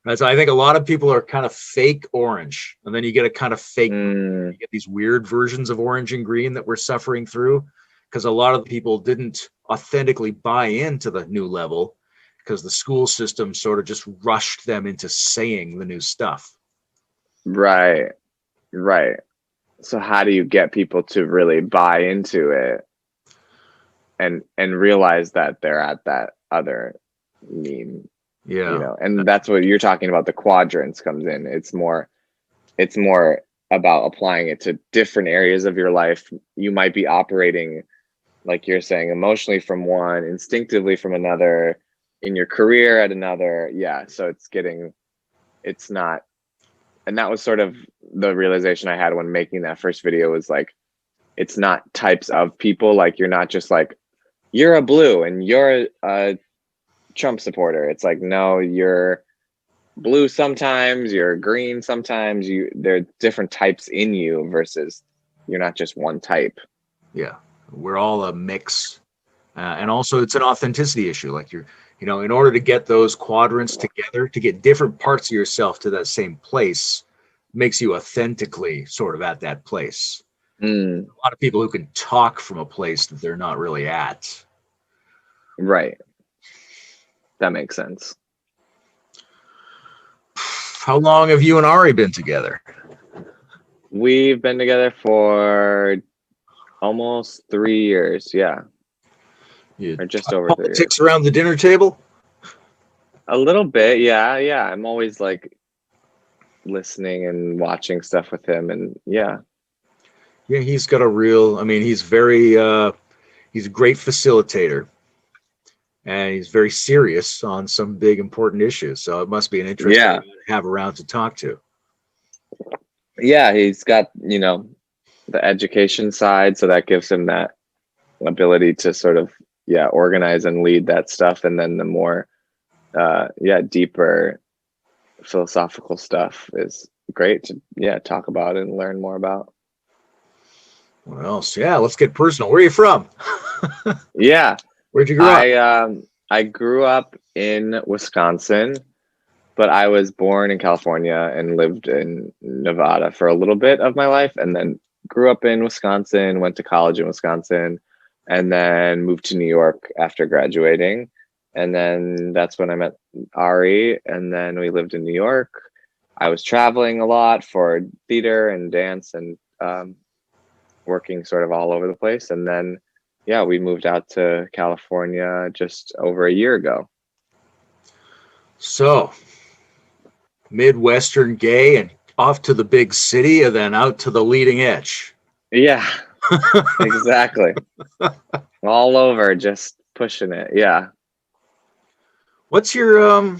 Right? So I think a lot of people are kind of fake orange, and then you get a kind of fake, you get these weird versions of orange and green that we're suffering through, because a lot of people didn't authentically buy into the new level, because the school system sort of just rushed them into saying the new stuff. Right. Right. So how do you get people to really buy into it and realize that they're at that other mean, Yeah. and that's what you're talking about. The quadrants comes in. It's more about applying it to different areas of your life. You might be operating, like you're saying, emotionally from one, instinctively from another, in your career at another. Yeah. So it's not, and that was sort of the realization I had when making that first video, was like, it's not types of people. Like, you're not just like, you're a Blue and you're a Trump supporter. It's like, no, you're blue sometimes, you're green sometimes. There are different types in you, versus you're not just one type. Yeah. We're all a mix. And also it's an authenticity issue. Like, in order to get those quadrants together, to get different parts of yourself to that same place, makes you authentically sort of at that place. A lot of people who can talk from a place that they're not really at. Right. That makes sense. How long have you and Ari been together? We've been together for almost 3 years. Yeah. Or just over 3 years. Politics around the dinner table? A little bit. Yeah. Yeah. I'm always like listening and watching stuff with him. And yeah. Yeah, he's got he's he's a great facilitator. And he's very serious on some big important issues. So it must be an interesting guy to have around to talk to. Yeah, he's got, the education side. So that gives him that ability to sort of, organize and lead that stuff. And then the more, deeper philosophical stuff is great to, talk about and learn more about. What else? Yeah, let's get personal. Where are you from? Yeah. Where'd you grow up? I grew up in Wisconsin, but I was born in California and lived in Nevada for a little bit of my life, and then grew up in Wisconsin, went to college in Wisconsin, and then moved to New York after graduating. And then that's when I met Ari, and then we lived in New York. I was traveling a lot for theater and dance and working sort of all over the place. And then, yeah, we moved out to California just over a year ago. So, Midwestern gay and off to the big city and then out to the leading edge. Yeah, exactly. All over, just pushing it. Yeah. What's your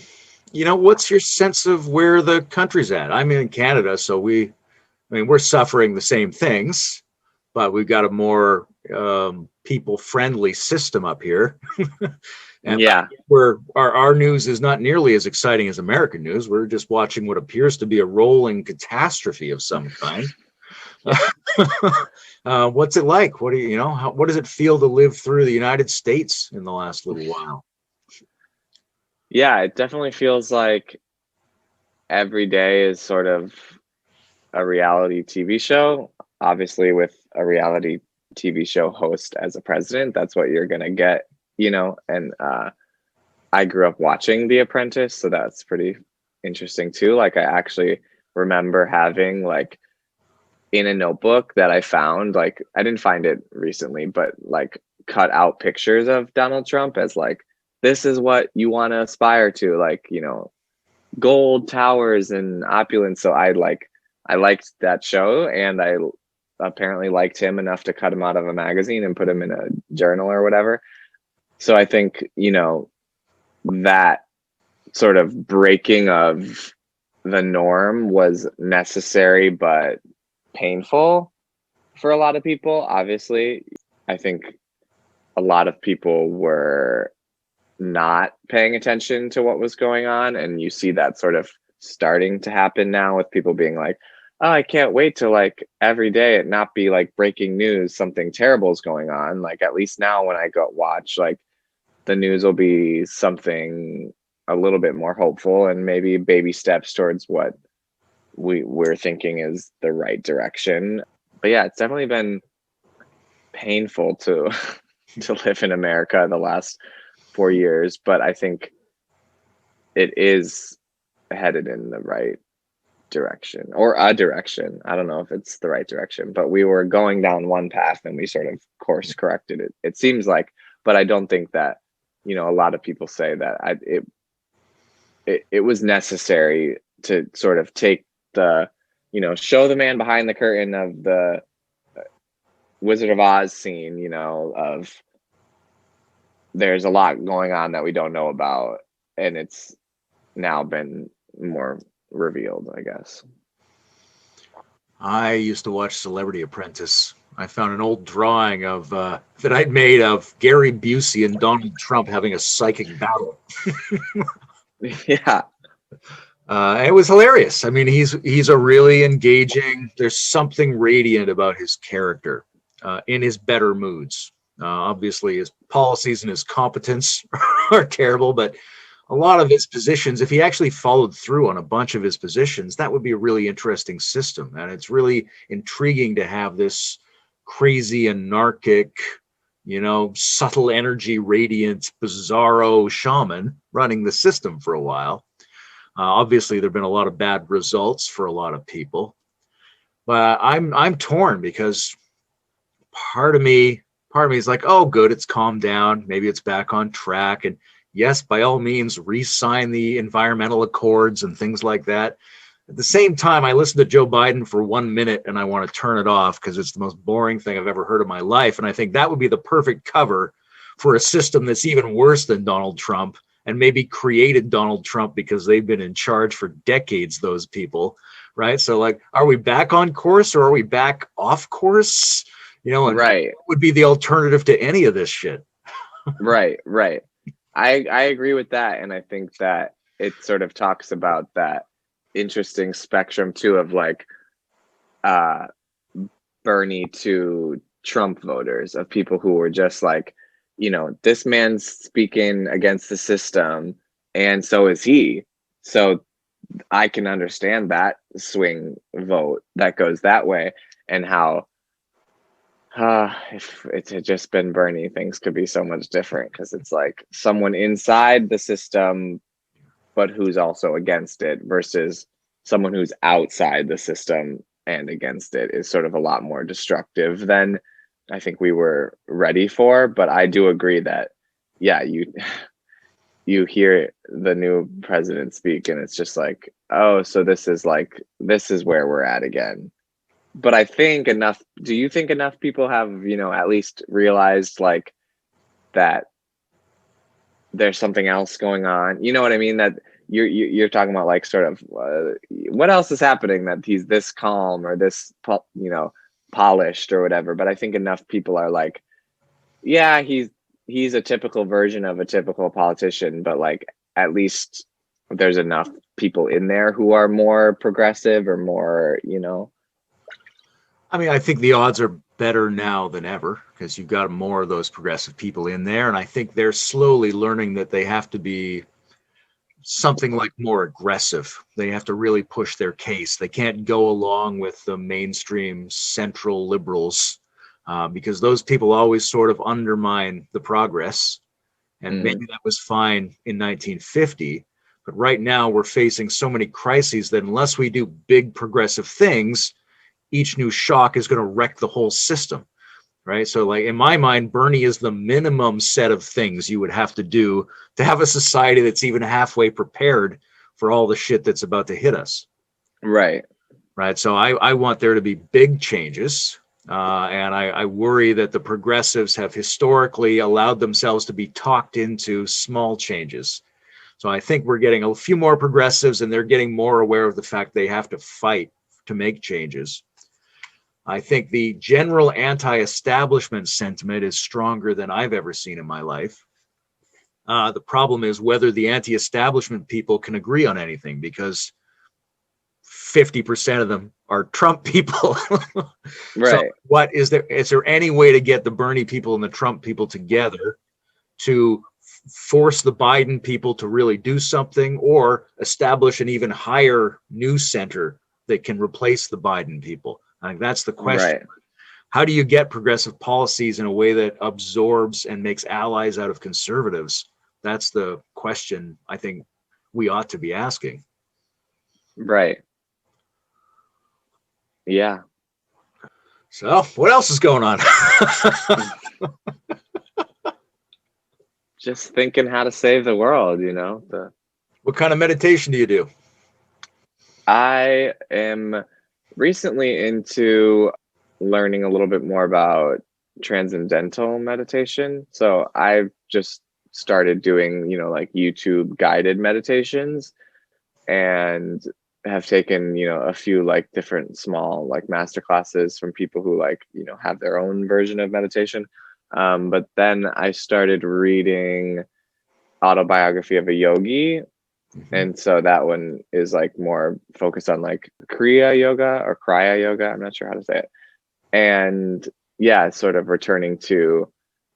what's your sense of where the country's at? I'm in Canada, so we're suffering the same things, but we've got a more people-friendly system up here. And yeah, where our news is not nearly as exciting as American news. We're just watching what appears to be a rolling catastrophe of some kind. What's it like? What do what does it feel to live through the United States in the last little while? yeah, it definitely feels like every day is sort of a reality TV show. Obviously, with a reality TV show host as a president, that's what you're gonna get, and I grew up watching The Apprentice, so that's pretty interesting too. Like, I actually remember having, like, in a notebook that I found, like, I didn't find it recently, but like cut out pictures of Donald Trump as like, this is what you want to aspire to, like, gold towers and opulence. So I liked that show, and I apparently liked him enough to cut him out of a magazine and put him in a journal or whatever. So I think, that sort of breaking of the norm was necessary but painful for a lot of people. Obviously, I think a lot of people were not paying attention to what was going on, and you see that sort of starting to happen now with people being like, oh, I can't wait to, like, every day it not be like breaking news, something terrible is going on. Like, at least now when I go watch, like, the news will be something a little bit more hopeful and maybe baby steps towards what we're thinking is the right direction. But yeah, it's definitely been painful to to live in America the last 4 years, but I think it is headed in the right direction, or a direction. I don't know if it's the right direction, but we were going down one path and we sort of course corrected it. It seems like, but I don't think that, a lot of people say that it was necessary to sort of take the, show the man behind the curtain of the Wizard of Oz scene, of there's a lot going on that we don't know about, and it's now been more revealed, I guess. I used to watch Celebrity Apprentice. I found an old drawing of that I'd made of Gary Busey and Donald Trump having a psychic battle. Yeah. It was hilarious. I mean, he's a really engaging. There's something radiant about his character in his better moods. Obviously, his policies and his competence are terrible, but a lot of his positions, if he actually followed through on a bunch of his positions, that would be a really interesting system. And it's really intriguing to have this crazy, anarchic, subtle energy, radiant, bizarro shaman running the system for a while. Obviously, there have been a lot of bad results for a lot of people, but I'm torn because part of me is like, oh, good, it's calmed down. Maybe it's back on track. And yes, by all means, re-sign the environmental accords and things like that. At the same time, I listen to Joe Biden for 1 minute and I want to turn it off because it's the most boring thing I've ever heard in my life. And I think that would be the perfect cover for a system that's even worse than Donald Trump, and maybe created Donald Trump because they've been in charge for decades, those people, right? So, like, are we back on course or are we back off course? And Right. what would be the alternative to any of this shit? Right. I agree with that, and I think that it sort of talks about that interesting spectrum too of, like, Bernie to Trump voters, of people who were just like, this man's speaking against the system and so is he. So I can understand that swing vote that goes that way, and how If it had just been Bernie, things could be so much different, because it's like someone inside the system, but who's also against it, versus someone who's outside the system and against it, is sort of a lot more destructive than I think we were ready for. But I do agree that, yeah, you hear the new president speak and it's just like, oh, so this is where we're at again. But I think enough, do you think enough people have, at least realized like that there's something else going on? You know what I mean? That you're talking about, like, sort of what else is happening that he's this calm or this polished or whatever. But I think enough people are like, yeah, he's a typical version of a typical politician, but like at least there's enough people in there who are more progressive or more, I mean, I think the odds are better now than ever because you've got more of those progressive people in there. And I think they're slowly learning that they have to be something like more aggressive. They have to really push their case. They can't go along with the mainstream central liberals because those people always sort of undermine the progress. And maybe that was fine in 1950. But right now we're facing so many crises that unless we do big progressive things, each new shock is going to wreck the whole system, right? So like in my mind, Bernie is the minimum set of things you would have to do to have a society that's even halfway prepared for all the shit that's about to hit us. Right. Right. So I want there to be big changes. And I worry that the progressives have historically allowed themselves to be talked into small changes. So I think we're getting a few more progressives and they're getting more aware of the fact they have to fight to make changes. I think the general anti-establishment sentiment is stronger than I've ever seen in my life. The problem is whether the anti-establishment people can agree on anything, because 50% of them are Trump people. Right. So what is there any way to get the Bernie people and the Trump people together to force the Biden people to really do something, or establish an even higher news center that can replace the Biden people? I think that's the question. Right. How do you get progressive policies in a way that absorbs and makes allies out of conservatives? That's the question I think we ought to be asking. Right. Yeah. So what else is going on? Just thinking how to save the world, What kind of meditation do you do? I am recently into learning a little bit more about transcendental meditation. So I've just started doing, like YouTube guided meditations, and have taken, a few like different small like master classes from people who like, have their own version of meditation. But then I started reading Autobiography of a Yogi. And so that one is like more focused on like Kriya yoga or Kriya yoga. I'm not sure how to say it. And yeah, sort of returning to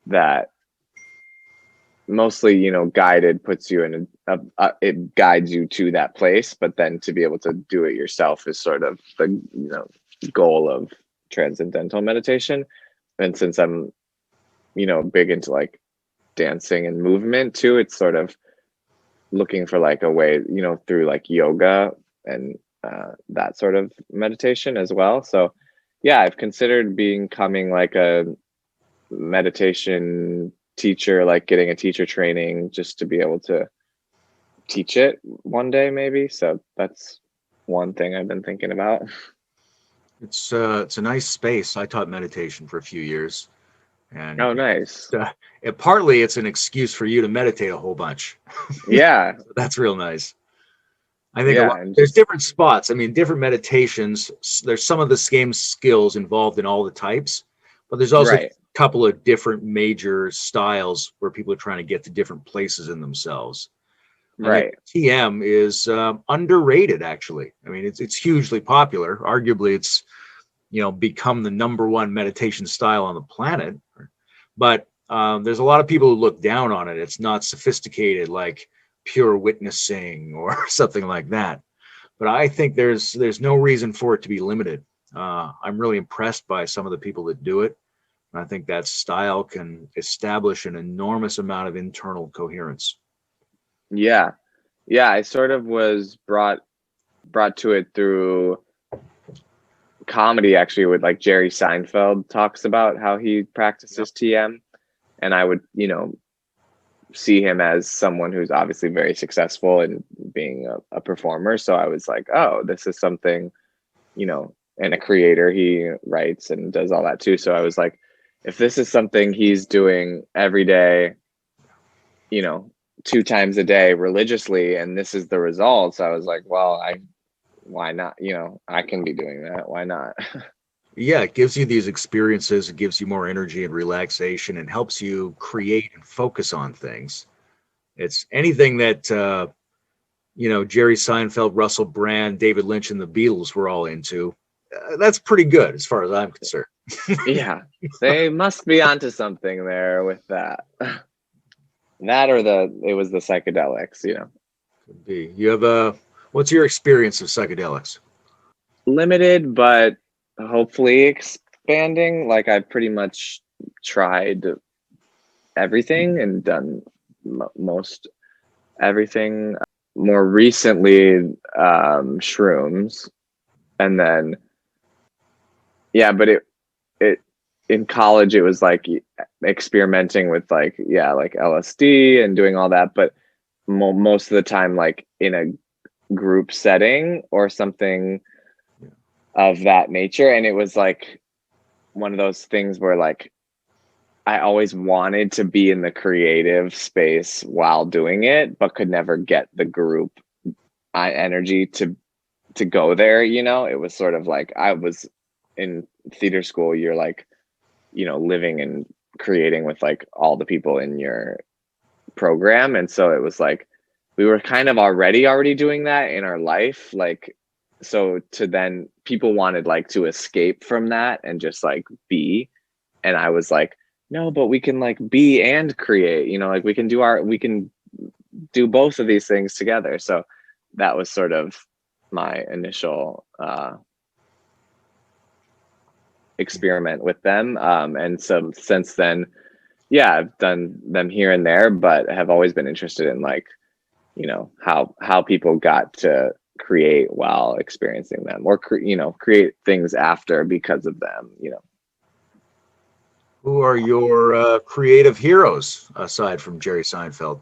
that, mostly, guided, puts you in it guides you to that place, but then to be able to do it yourself is sort of the, goal of transcendental meditation. And since I'm, big into like dancing and movement too, it's sort of looking for like a way, through like yoga and that sort of meditation as well. So yeah, I've considered becoming like a meditation teacher, like getting a teacher training just to be able to teach it one day maybe. So that's one thing I've been thinking about. It's a nice space. I taught meditation for a few years, and Oh, nice. partly it's an excuse for you to meditate a whole bunch. Yeah. That's real nice. I think Yeah. And there's just, different spots. I mean, different meditations. There's some of the same skills involved in all the types, but there's also right. a couple of different major styles where people are trying to get to different places in themselves. I think Right. TM is underrated, actually. I mean, it's hugely popular. Arguably, it's become the number one meditation style on the planet. But there's a lot of people who look down on it. It's not sophisticated like pure witnessing or something like that. But I think there's no reason for it to be limited. I'm really impressed by some of the people that do it. And I think that style can establish an enormous amount of internal coherence. Yeah. Yeah, I sort of was brought to it through comedy, actually, with like Jerry Seinfeld talks about how he practices TM, and I would, see him as someone who's obviously very successful in being a performer. So I was like, oh, this is something, and a creator. He writes and does all that too. So I was like, if this is something he's doing every day, 2 times a day religiously, and this is the results, I was like, well, why not? I can be doing that. Why not? Yeah, it gives you these experiences, it gives you more energy and relaxation, and helps you create and focus on things. It's anything that Jerry Seinfeld, Russell Brand, David Lynch, and the Beatles were all into. That's pretty good as far as I'm concerned. Yeah, they must be onto something there with that. That or it was the psychedelics. Could be. You have what's your experience of psychedelics? Limited, but hopefully expanding. Like I've pretty much tried everything and done most everything. More recently, shrooms, and then but it in college it was like experimenting with like LSD and doing all that, but most of the time like in a group setting or something of that nature. And it was like one of those things where like I always wanted to be in the creative space while doing it, but could never get the group energy to go there. It was sort of like I was in theater school, you're like, living and creating with like all the people in your program. And so it was like we were kind of already doing that in our life. Like, so to then people wanted like to escape from that and just like be. And I was like, no, but we can like be and create, like we can do both of these things together. So that was sort of my initial experiment with them. And so since then, I've done them here and there, but have always been interested in like, how people got to create while experiencing them, or create things after because of them. Who are your creative heroes aside from Jerry Seinfeld?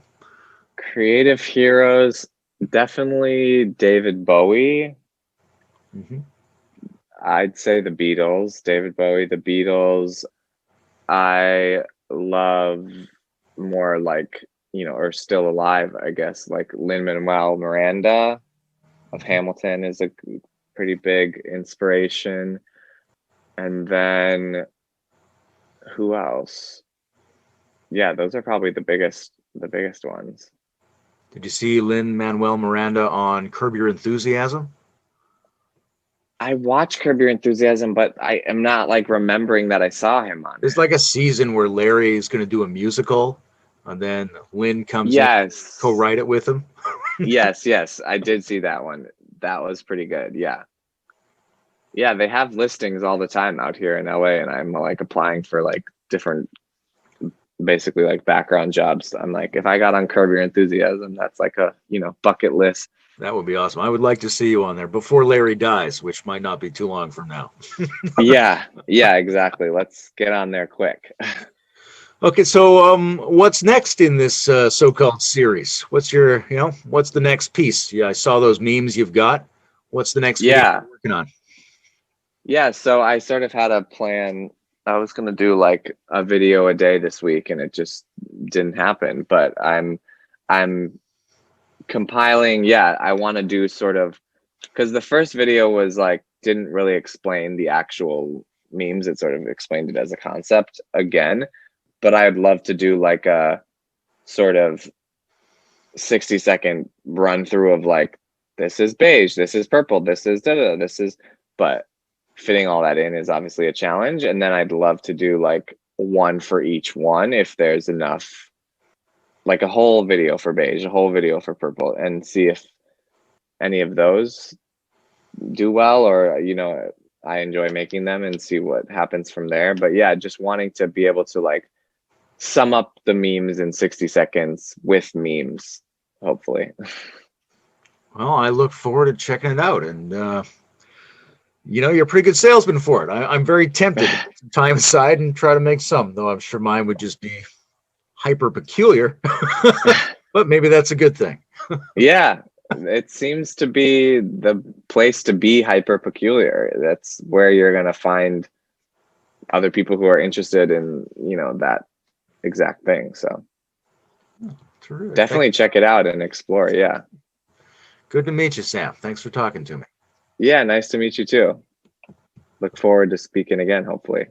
Creative heroes, definitely David Bowie. Mm-hmm. I'd say the Beatles, David Bowie, the Beatles. I love more like, or still alive, I guess, like Lin-Manuel Miranda of Hamilton is a pretty big inspiration. And then who else? Yeah, those are probably the biggest ones. Did you see Lin-Manuel Miranda on Curb Your Enthusiasm? I watched Curb Your Enthusiasm, but I am not like remembering that I saw him on There's it. like a season where Larry is going to do a musical, and then Lin comes in, Yes. co-write it with him. Yes, I did see that one. That was pretty good. Yeah. Yeah, they have listings all the time out here in LA, and I'm like applying for like different, basically like background jobs. I'm like, if I got on Curb Your Enthusiasm, that's like a, bucket list. That would be awesome. I would like to see you on there before Larry dies, which might not be too long from now. Yeah, exactly. Let's get on there quick. Okay, so what's next in this so-called series? What's what's the next piece? Yeah, I saw those memes you've got. What's the next video Yeah. you're working on? Yeah, so I sort of had a plan. I was gonna do like a video a day this week, and it just didn't happen. But I'm compiling. Yeah, I want to do sort of, because the first video was like didn't really explain the actual memes. It sort of explained it as a concept again. But I'd love to do like a sort of 60-second run through of like, this is beige, this is purple, this is this is, but fitting all that in is obviously a challenge. And then I'd love to do like one for each one if there's enough, like a whole video for beige, a whole video for purple, and see if any of those do well, or I enjoy making them and see what happens from there. But yeah, just wanting to be able to like sum up the memes in 60 seconds with memes, hopefully. Well, I look forward to checking it out. And, you're a pretty good salesman for it. I'm very tempted to put some time aside and try to make some, though I'm sure mine would just be hyper peculiar. But maybe that's a good thing. Yeah, it seems to be the place to be hyper peculiar. That's where you're going to find other people who are interested in, that exact thing. So Terrific. definitely check it out and explore. Yeah. Good to meet you, Sam. Thanks for talking to me. Yeah, nice to meet you too. Look forward to speaking again, hopefully.